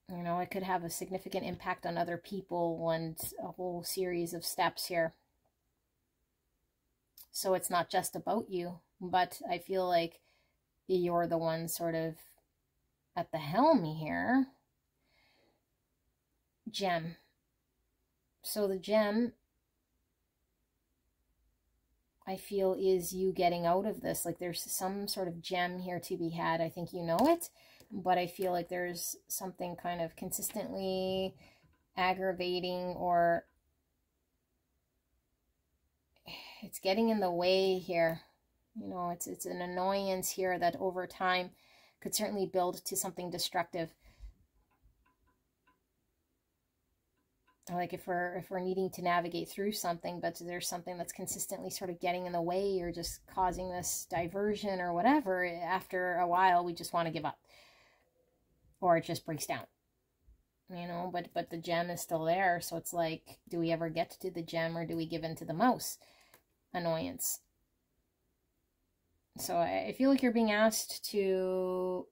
You know, it could have a significant impact on other people, and a whole series of steps here. So it's not just about you, but I feel like you're the one sort of at the helm here. Gem. So the gem, I feel, is you getting out of this. Like, there's some sort of gem here to be had. I think you know it, but I feel like there's something kind of consistently aggravating, or it's getting in the way here. You know, it's an annoyance here that over time could certainly build to something destructive. Like if we're needing to navigate through something, but there's something that's consistently sort of getting in the way, or just causing this diversion or whatever, after a while we just want to give up, or it just breaks down, you know. But the gem is still there, so it's like, do we ever get to the gem, or do we give in to the mouse annoyance? So I feel like you're being asked to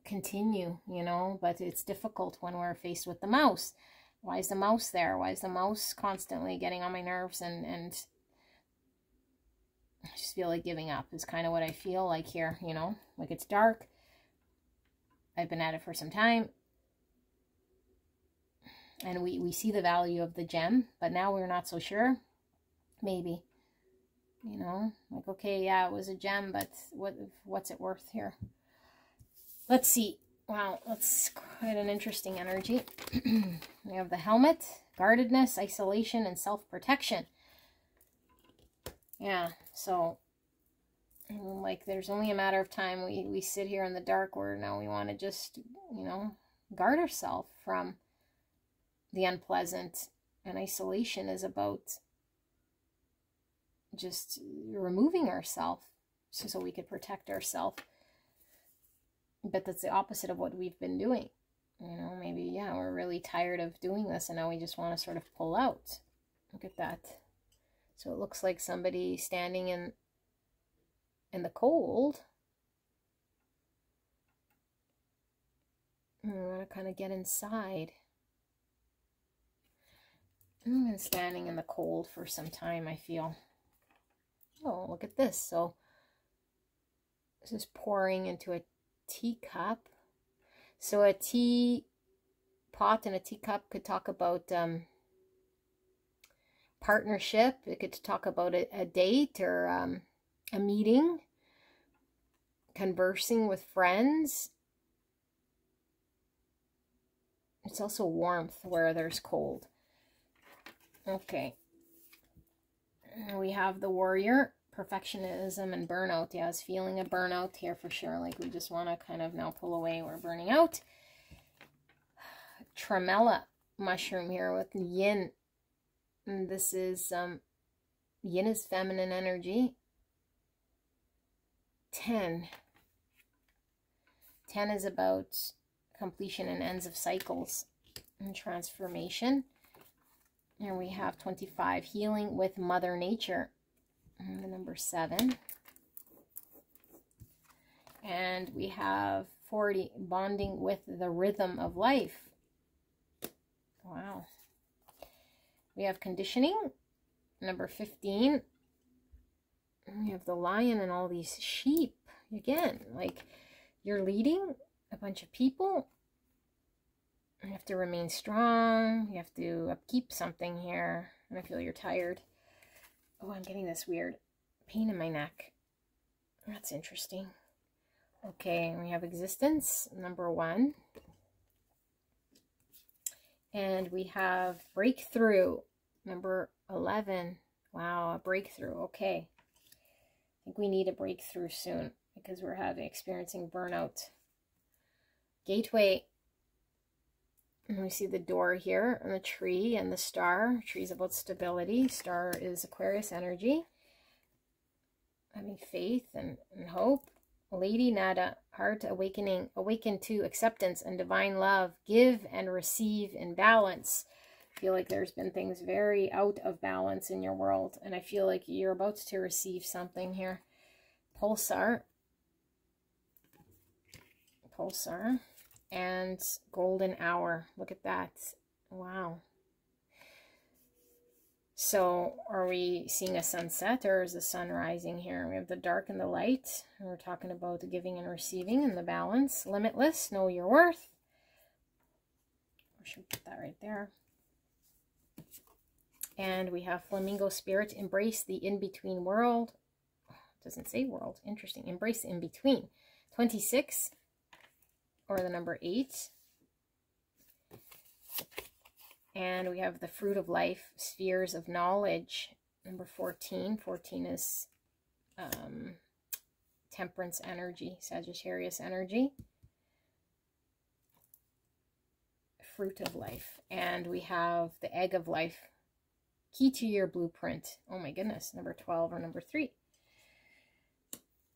continue, you know, but it's difficult when we're faced with the mouse. Why is the mouse there? Why is the mouse constantly getting on my nerves? And I just feel like giving up is kind of what I feel like here, you know. Like, it's dark, I've been at it for some time, and we see the value of the gem, but now we're not so sure. Maybe, you know, like, okay, yeah, it was a gem, but what's it worth here? Let's see. Wow, that's quite an interesting energy. We have the helmet, guardedness, isolation, and self-protection. Yeah, so, like, there's only a matter of time we sit here in the dark, where now we want to just, you know, guard ourselves from the unpleasant. And isolation is about just removing ourselves so we could protect ourselves. But that's the opposite of what we've been doing. You know, maybe, yeah, we're really tired of doing this, and now we just want to sort of pull out. Look at that. So it looks like somebody standing in the cold. And we want to kind of get inside. I've been standing in the cold for some time, I feel. Oh, look at this. So this is pouring into a teacup. So a tea pot and a teacup could talk about partnership. It could talk about a date, or a meeting, conversing with friends. It's also warmth where there's cold. Okay. We have the warrior, perfectionism, and burnout. Yeah, I was feeling a burnout here for sure. Like, we just want to kind of now pull away. We're burning out. Tremella mushroom here with yin. And this is, yin is feminine energy. 10. 10 is about completion and ends of cycles and transformation. And we have 25, healing with Mother Nature. And the number 7. And we have 40, bonding with the rhythm of life. Wow. We have conditioning, number 15. And we have the lion and all these sheep. Again, like you're leading a bunch of people. You have to remain strong. You have to upkeep something here. And I feel you're tired. Oh, I'm getting this weird pain in my neck. That's interesting. Okay, and we have existence, number 1. And we have breakthrough, number 11. Wow, a breakthrough. Okay. I think we need a breakthrough soon because we're experiencing burnout. Gateway. And we see the door here and the tree and the star. Tree is about stability. Star is Aquarius energy. Having faith and hope. Lady Nada, heart awakening, awaken to acceptance and divine love, give and receive in balance. I feel like there's been things very out of balance in your world, and I feel like you're about to receive something here. Pulsar, and golden hour. Look at that. Wow. So are we seeing a sunset or is the sun rising here? We have the dark and the light. And we're talking about the giving and receiving and the balance. Limitless, know your worth. I should put that right there. And we have flamingo spirit, embrace the in-between world. It doesn't say world. Interesting. Embrace the in-between. 26 or the number 8. And we have the fruit of life, spheres of knowledge, number 14. 14 is temperance energy, Sagittarius energy. Fruit of life. And we have the egg of life, key to your blueprint. Oh my goodness, number 12 or number 3.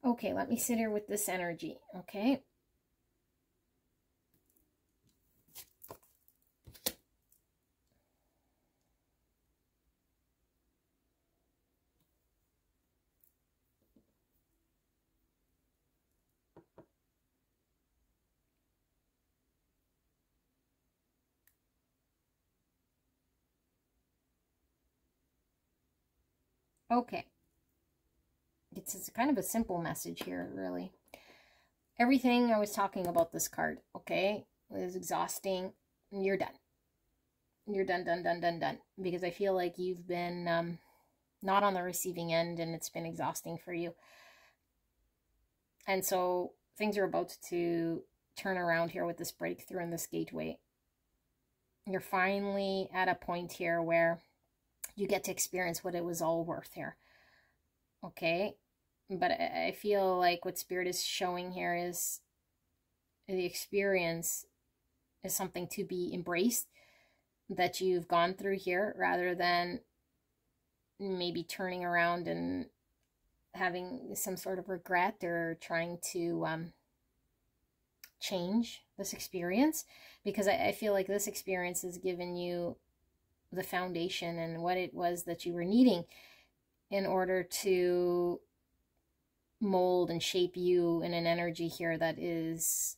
Okay, let me sit here with this energy, okay? Okay. It's kind of a simple message here, really. Everything I was talking about this card, okay, is exhausting. You're done. You're done. Because I feel like you've been not on the receiving end and it's been exhausting for you. And so things are about to turn around here with this breakthrough and this gateway. You're finally at a point here where you get to experience what it was all worth here. Okay? But I feel like what Spirit is showing here is the experience is something to be embraced that you've gone through here, rather than maybe turning around and having some sort of regret or trying to change this experience. Because I feel like this experience has given you the foundation and what it was that you were needing in order to mold and shape you in an energy here that is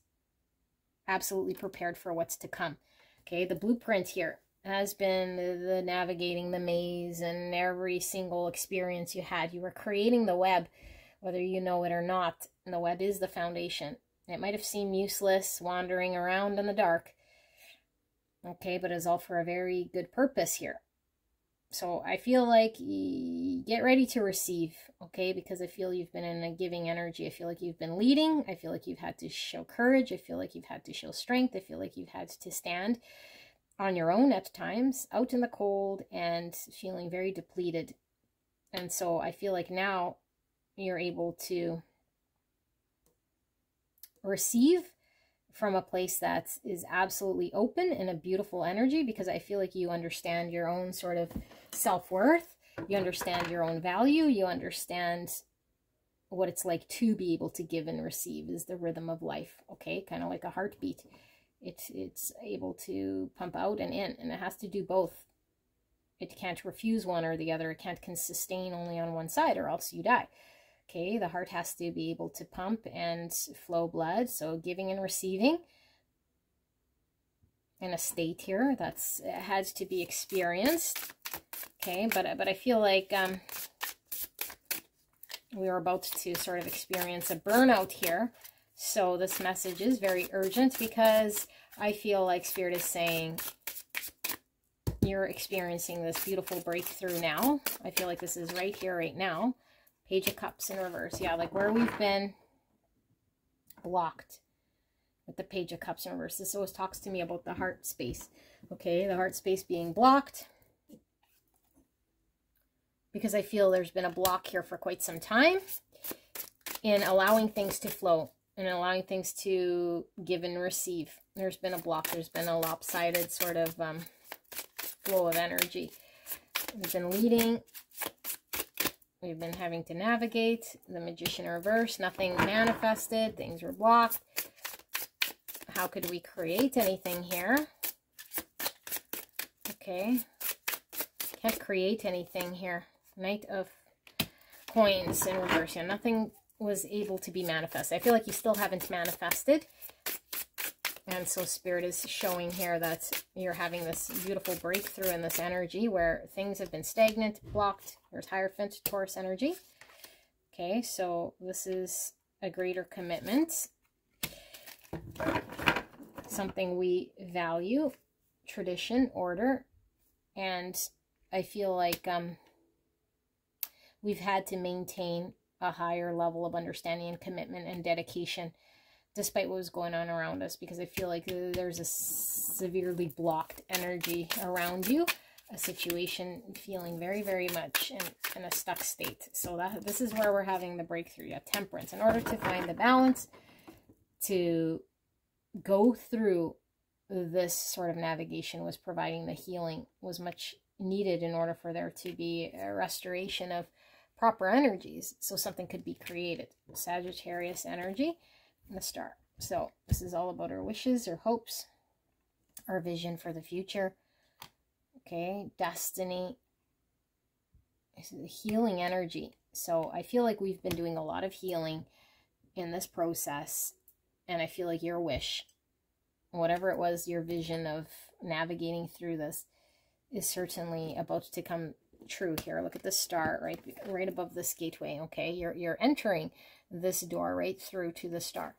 absolutely prepared for what's to come. Okay, the blueprint here has been the navigating the maze and every single experience you had. You were creating the web, whether you know it or not, and the web is the foundation. It might have seemed useless, wandering around in the dark, okay, but it's all for a very good purpose here. So I feel like get ready to receive, okay, because I feel you've been in a giving energy. I feel like you've been leading. I feel like you've had to show courage. I feel like you've had to show strength. I feel like you've had to stand on your own at times, out in the cold and feeling very depleted. And so I feel like now you're able to receive from a place that is absolutely open and a beautiful energy, because I feel like you understand your own sort of self-worth, you understand your own value, you understand what it's like to be able to give and receive, is the rhythm of life, okay? Kind of like a heartbeat. It's able to pump out and in, and it has to do both. It can't refuse one or the other. It can't sustain only on one side, or else you die. Okay, the heart has to be able to pump and flow blood, so giving and receiving in a state here that's has to be experienced. Okay, but I feel like we are about to sort of experience a burnout here. So this message is very urgent, because I feel like Spirit is saying you're experiencing this beautiful breakthrough now. I feel like this is right here, right now. Page of Cups in reverse. Yeah, like where we've been blocked with the Page of Cups in reverse. This always talks to me about the heart space. Okay, the heart space being blocked, because I feel there's been a block here for quite some time in allowing things to flow and allowing things to give and receive. There's been a block. There's been a lopsided sort of flow of energy. We've been leading. We've been having to navigate. The Magician in reverse. Nothing manifested. Things were blocked. How could we create anything here? Okay. Can't create anything here. Knight of Coins in reverse. Yeah, nothing was able to be manifested. I feel like you still haven't manifested. And so Spirit is showing here that you're having this beautiful breakthrough in this energy where things have been stagnant, blocked. There's Hierophant, Taurus energy. Okay, so this is a greater commitment. Something we value, tradition, order. And I feel like we've had to maintain a higher level of understanding and commitment and dedication despite what was going on around us, because I feel like there's a severely blocked energy around you, a situation feeling very, very much in a stuck state. So this is where we're having the breakthrough, Temperance. In order to find the balance, to go through this sort of navigation, was providing the healing, was much needed in order for there to be a restoration of proper energies, so something could be created. Sagittarius energy and the Star. So this is all about our wishes, our hopes, our vision for the future. Okay, destiny. This is the healing energy. So I feel like we've been doing a lot of healing in this process, and I feel like your wish, whatever it was, your vision of navigating through this, is certainly about to come true here. Look at the Star right above this gateway. Okay, you're entering this door right through to the Star.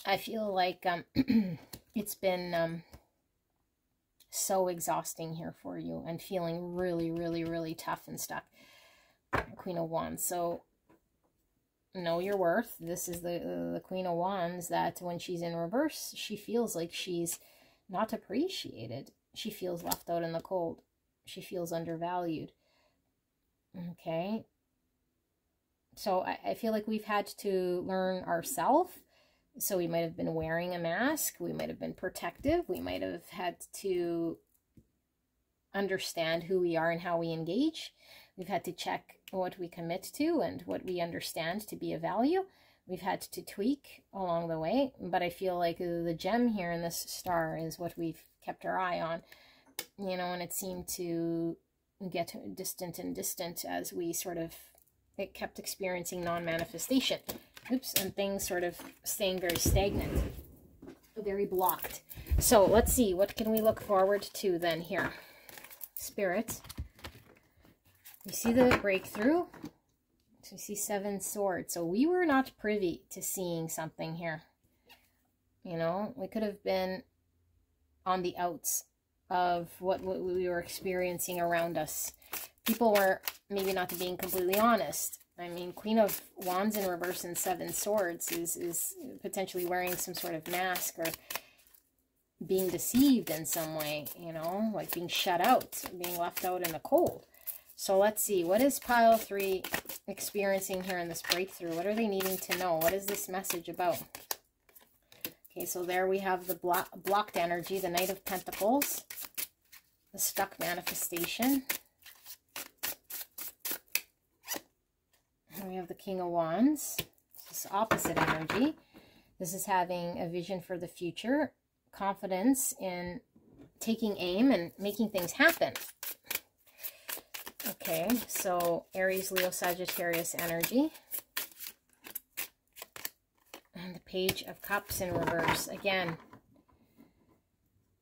I feel like it's been so exhausting here for you, and feeling really, really, really tough and stuck. Queen of Wands. So know your worth. This is the Queen of Wands, that when she's in reverse, she feels like she's not appreciated. She feels left out in the cold. She feels undervalued. Okay. So I feel like we've had to learn ourselves. So we might have been wearing a mask. We might have been protective. We might have had to understand who we are and how we engage. We've had to check what we commit to and what we understand to be of value. We've had to tweak along the way. But I feel like the gem here in this Star is what we've kept our eye on. You know, and it seemed to get distant and distant as we sort of kept experiencing non-manifestation. Oops, and things sort of staying very stagnant, very blocked. So let's see, what can we look forward to then here? Spirit, you see the breakthrough. So you see 7 swords. So we were not privy to seeing something here. You know, we could have been on the outs of what we were experiencing around us. People were maybe not being completely honest. I mean, Queen of Wands in reverse and 7 swords is potentially wearing some sort of mask or being deceived in some way, you know, like being shut out, being left out in the cold. So let's see, what is pile 3 experiencing here in this breakthrough? What are they needing to know? What is this message about? Okay, so there we have the blocked energy, the Knight of Pentacles, the stuck manifestation. We have the King of Wands. This is opposite energy. This is having a vision for the future, confidence in taking aim and making things happen. Okay, so Aries, Leo, Sagittarius energy. And the Page of Cups in reverse again.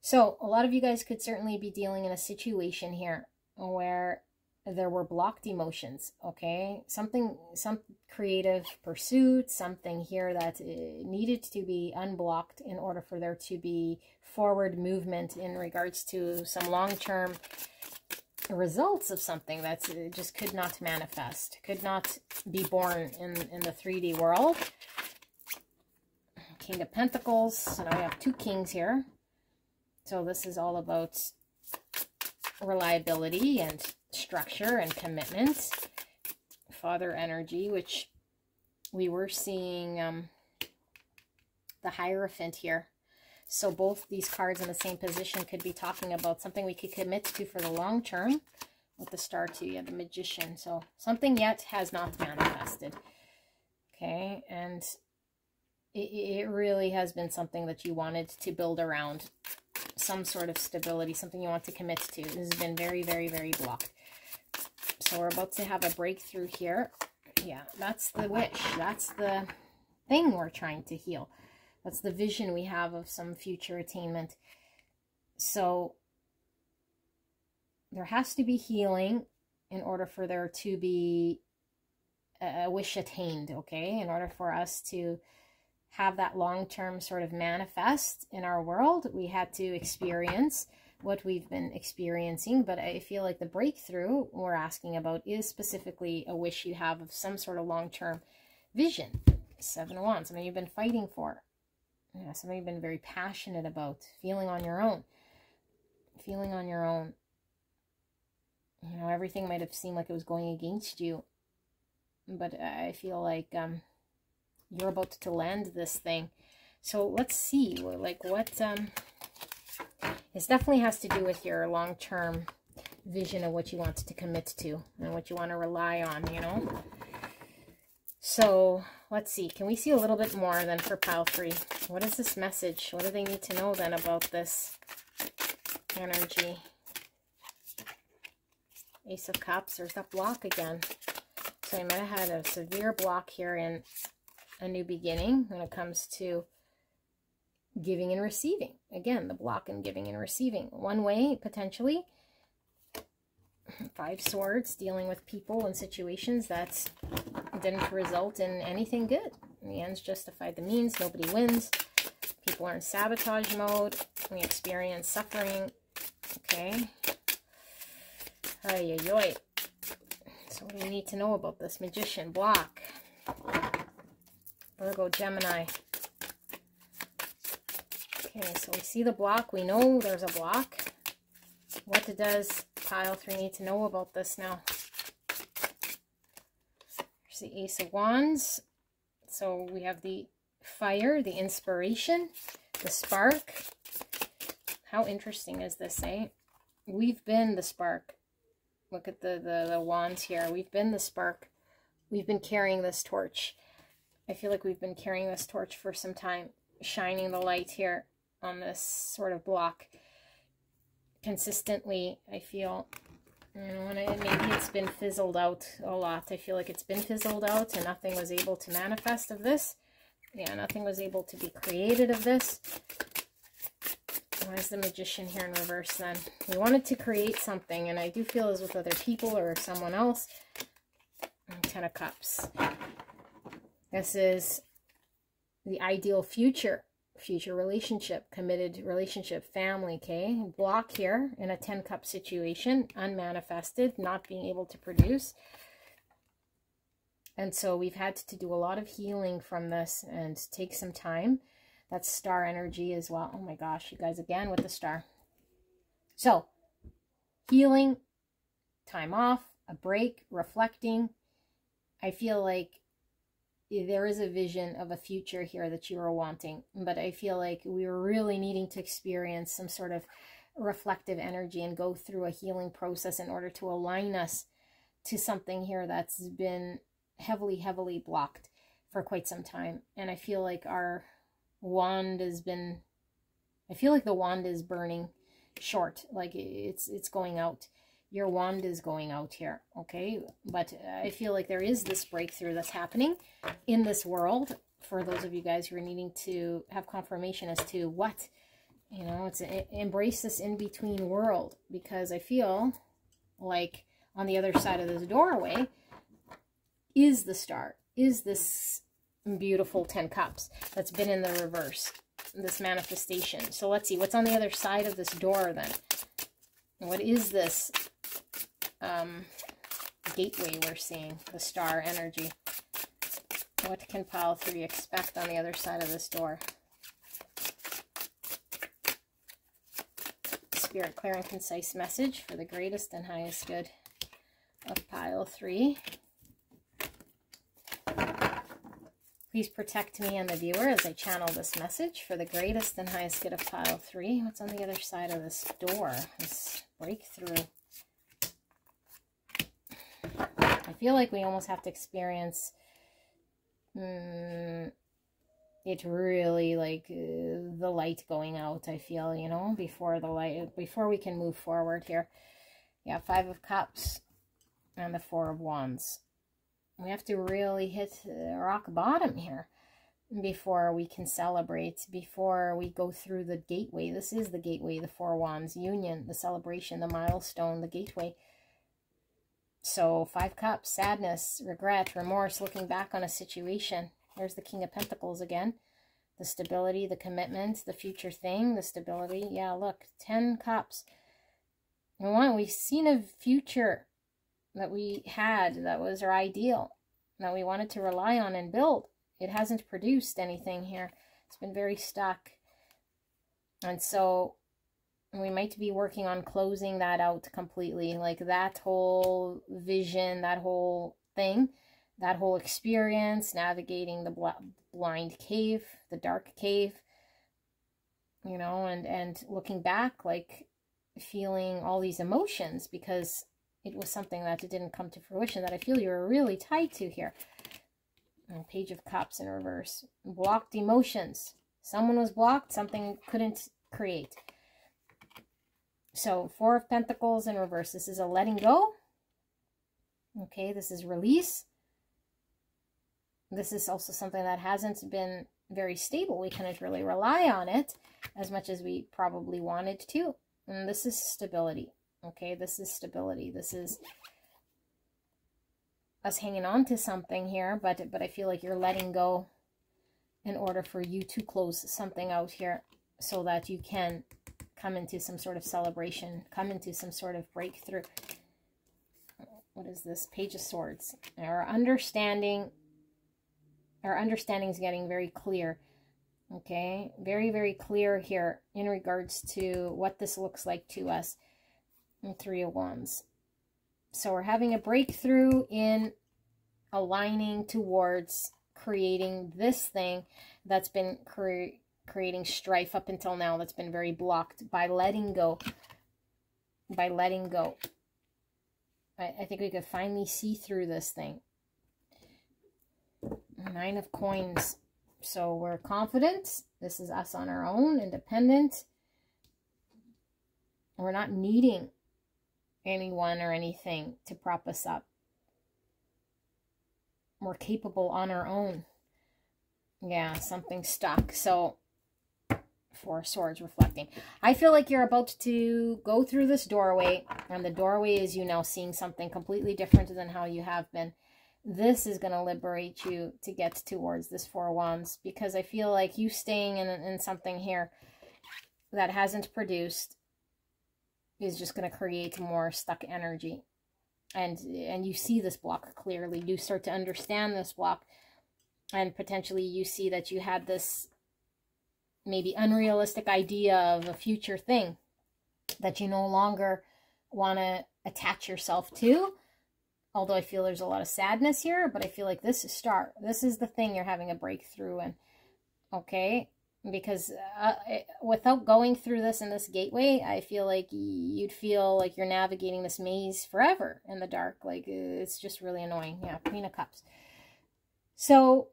So a lot of you guys could certainly be dealing in a situation here where there were blocked emotions, okay? Some creative pursuit, something here that needed to be unblocked in order for there to be forward movement in regards to some long-term results of something that just could not manifest, could not be born in the 3D world. King of Pentacles. So now we have two kings here. So this is all about reliability and structure and commitment. Father energy, which we were seeing the Hierophant here. So both these cards in the same position could be talking about something we could commit to for the long term. With the Star too, you have the Magician. So something yet has not manifested. Okay, and it really has been something that you wanted to build around. Some sort of stability, something you want to commit to. This has been very, very, very blocked. So we're about to have a breakthrough here. Yeah, that's the wish. That's the thing we're trying to heal. That's the vision we have of some future attainment. So there has to be healing in order for there to be a wish attained, okay? In order for us to have that long-term sort of manifest in our world, we had to experience what we've been experiencing. But I feel like the breakthrough we're asking about is specifically a wish you have of some sort of long-term vision. Seven of Wands, something you've been fighting for. Yeah, something you've been very passionate about. Feeling on your own. Feeling on your own. You know, everything might have seemed like it was going against you. But I feel like you're about to land this thing. So let's see, like what, this definitely has to do with your long-term vision of what you want to commit to and what you want to rely on, you know. So let's see, can we see a little bit more then for pile 3? What is this message? What do they need to know then about this energy? Ace of Cups, there's that block again. So I might have had a severe block here in a new beginning when it comes to giving and receiving. Again, the block in giving and receiving. One way, potentially. 5 Swords, dealing with people and situations that didn't result in anything good. The ends justify the means. Nobody wins. People are in sabotage mode. We experience suffering. Okay. Ay, ay, ay. So what do we need to know about this? Magician, block. Virgo, Gemini. Okay, so we see the block. We know there's a block. What does pile 3 need to know about this now? There's the Ace of Wands. So we have the fire, the inspiration, the spark. How interesting is this, eh? We've been the spark. Look at the wands here. We've been the spark. We've been carrying this torch. I feel like we've been carrying this torch for some time, shining the light here on this sort of block consistently. I feel, you know, and maybe it's been fizzled out a lot. I feel like it's been fizzled out and nothing was able to manifest of this. Yeah, nothing was able to be created of this. Why is the Magician here in reverse then? We wanted to create something, and I do feel as with other people or someone else. 10 of Cups. This is the ideal future relationship, committed relationship, family, okay? Block here in a 10 cup situation, unmanifested, not being able to produce. And so we've had to do a lot of healing from this and take some time. That's Star energy as well. Oh my gosh, you guys, again with the Star. So, healing, time off, a break, reflecting. I feel like there is a vision of a future here that you are wanting, but I feel like we were really needing to experience some sort of reflective energy and go through a healing process in order to align us to something here that's been heavily blocked for quite some time. And I feel like our wand has been, I feel like the wand is burning short, like it's going out. Your wand is going out here, okay? But I feel like there is this breakthrough that's happening in this world for those of you guys who are needing to have confirmation as to what, you know, it's embrace this in-between world, because I feel like on the other side of this doorway is the star, is this beautiful 10 cups that's been in the reverse, this manifestation. So let's see, what's on the other side of this door then? What is this gateway we're seeing, the star energy? What can pile 3 expect on the other side of this door? Spirit, clear and concise message for the greatest and highest good of pile 3. Please protect me and the viewer as I channel this message for the greatest and highest good of pile 3. What's on the other side of this door? This breakthrough. I feel like we almost have to experience it really, like the light going out, I feel, you know, before the light, before we can move forward here. Yeah, 5 of Cups and the 4 of Wands. We have to really hit rock bottom here before we can celebrate, before we go through the gateway. This is the gateway, the 4 Wands, union, the celebration, the milestone, the gateway. So 5 Cups, sadness, regret, remorse, looking back on a situation. There's the King of Pentacles again. The stability, the commitment, the future thing, the stability. Yeah, look, 10 Cups. We've seen a future that we had, that was our ideal, that we wanted to rely on and build. It hasn't produced anything here. It's been very stuck. And so we might be working on closing that out completely. Like that whole vision, that whole thing, that whole experience, navigating the blind cave, the dark cave, you know, and looking back, like feeling all these emotions, because it was something that didn't come to fruition, that I feel you were really tied to here. And Page of Cups in reverse. Blocked emotions. Someone was blocked, something couldn't create. So 4 of Pentacles in reverse. This is a letting go. Okay, this is release. This is also something that hasn't been very stable. We couldn't really rely on it as much as we probably wanted to. And this is stability. Okay, this is stability. This is us hanging on to something here, but I feel like you're letting go in order for you to close something out here so that you can come into some sort of celebration, come into some sort of breakthrough. What is this? Page of Swords. Our understanding is getting very clear. Okay, very, very clear here in regards to what this looks like to us. And 3 of Wands. So we're having a breakthrough in aligning towards creating this thing that's been creating strife up until now, that's been very blocked, by letting go. By letting go. I think we could finally see through this thing. 9 of Coins. So we're confident. This is us on our own, independent. We're not needing anyone or anything to prop us up. We're capable on our own. Yeah, something stuck. So 4 of Swords reflecting. I feel like you're about to go through this doorway, and the doorway is you now seeing something completely different than how you have been. This is going to liberate you to get towards this 4 of Wands, because I feel like you staying in something here that hasn't produced is just going to create more stuck energy. And you see this block clearly. You start to understand this block, and potentially you see that you had this maybe unrealistic idea of a future thing that you no longer want to attach yourself to. Although I feel there's a lot of sadness here, but I feel like this is this is the thing you're having a breakthrough in. Okay? Because without going through this in this gateway, I feel like you'd feel like you're navigating this maze forever in the dark. Like, it's just really annoying. Yeah, Queen of Cups. So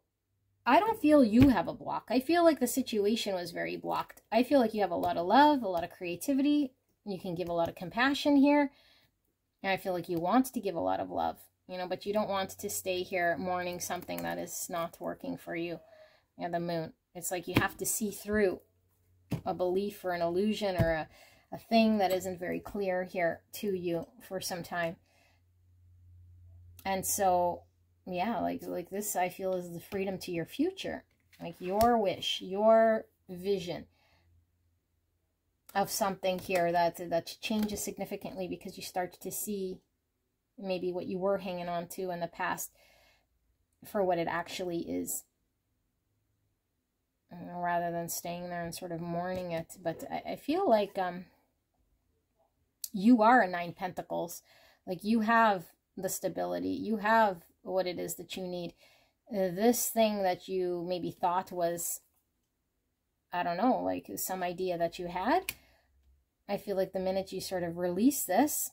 I don't feel you have a block. I feel like the situation was very blocked. I feel like you have a lot of love, a lot of creativity. You can give a lot of compassion here. And I feel like you want to give a lot of love, you know, but you don't want to stay here mourning something that is not working for you. Yeah, the moon. It's like you have to see through a belief or an illusion or a thing that isn't very clear here to you for some time. And so, yeah, like this, I feel, is the freedom to your future. Like your wish, your vision of something here that changes significantly because you start to see maybe what you were hanging on to in the past for what it actually is. You know, rather than staying there and sort of mourning it. But I feel like you are a 9 Pentacles. Like you have the stability. You have what it is that you need. This thing that you maybe thought was, I don't know, like some idea that you had, I feel like the minute you sort of release this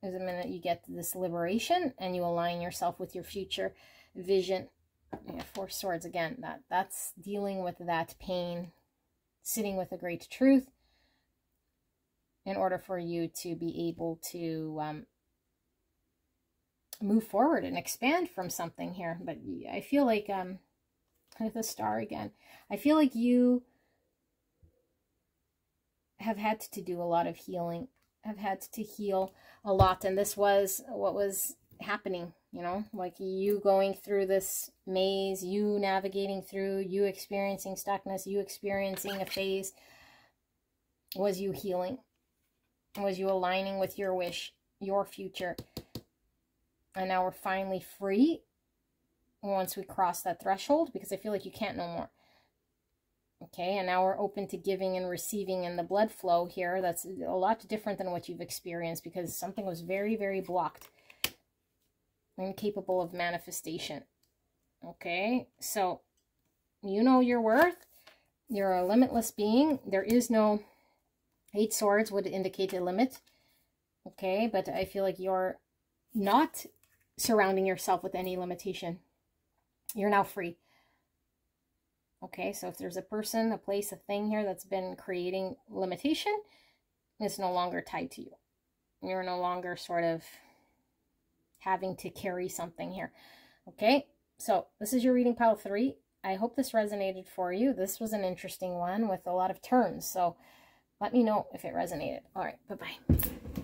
is the minute you get this liberation and you align yourself with your future vision. Yeah, 4 Swords again. That's dealing with that pain, sitting with a great truth in order for you to be able to move forward and expand from something here. But I feel like with the Star again, I feel like you have had to do a lot of healing, have had to heal a lot, and this was what was happening, you know, like you going through this maze, you navigating through, you experiencing stuckness, you experiencing a phase, was you healing, was you aligning with your wish, your future. And now we're finally free once we cross that threshold, because I feel like you can't no more. Okay, and now we're open to giving and receiving, and the blood flow here, that's a lot different than what you've experienced, because something was very, very blocked, incapable of manifestation. Okay, so you know your worth. You're a limitless being. There is no 8 Swords would indicate a limit. Okay, but I feel like you're not surrounding yourself with any limitation. You're now free. Okay, so if there's a person, a place, a thing here that's been creating limitation, it's no longer tied to you. You're no longer sort of having to carry something here. Okay, so this is your reading pile 3. I hope this resonated for you. This was an interesting one with a lot of turns, so let me know if it resonated. All right, bye-bye.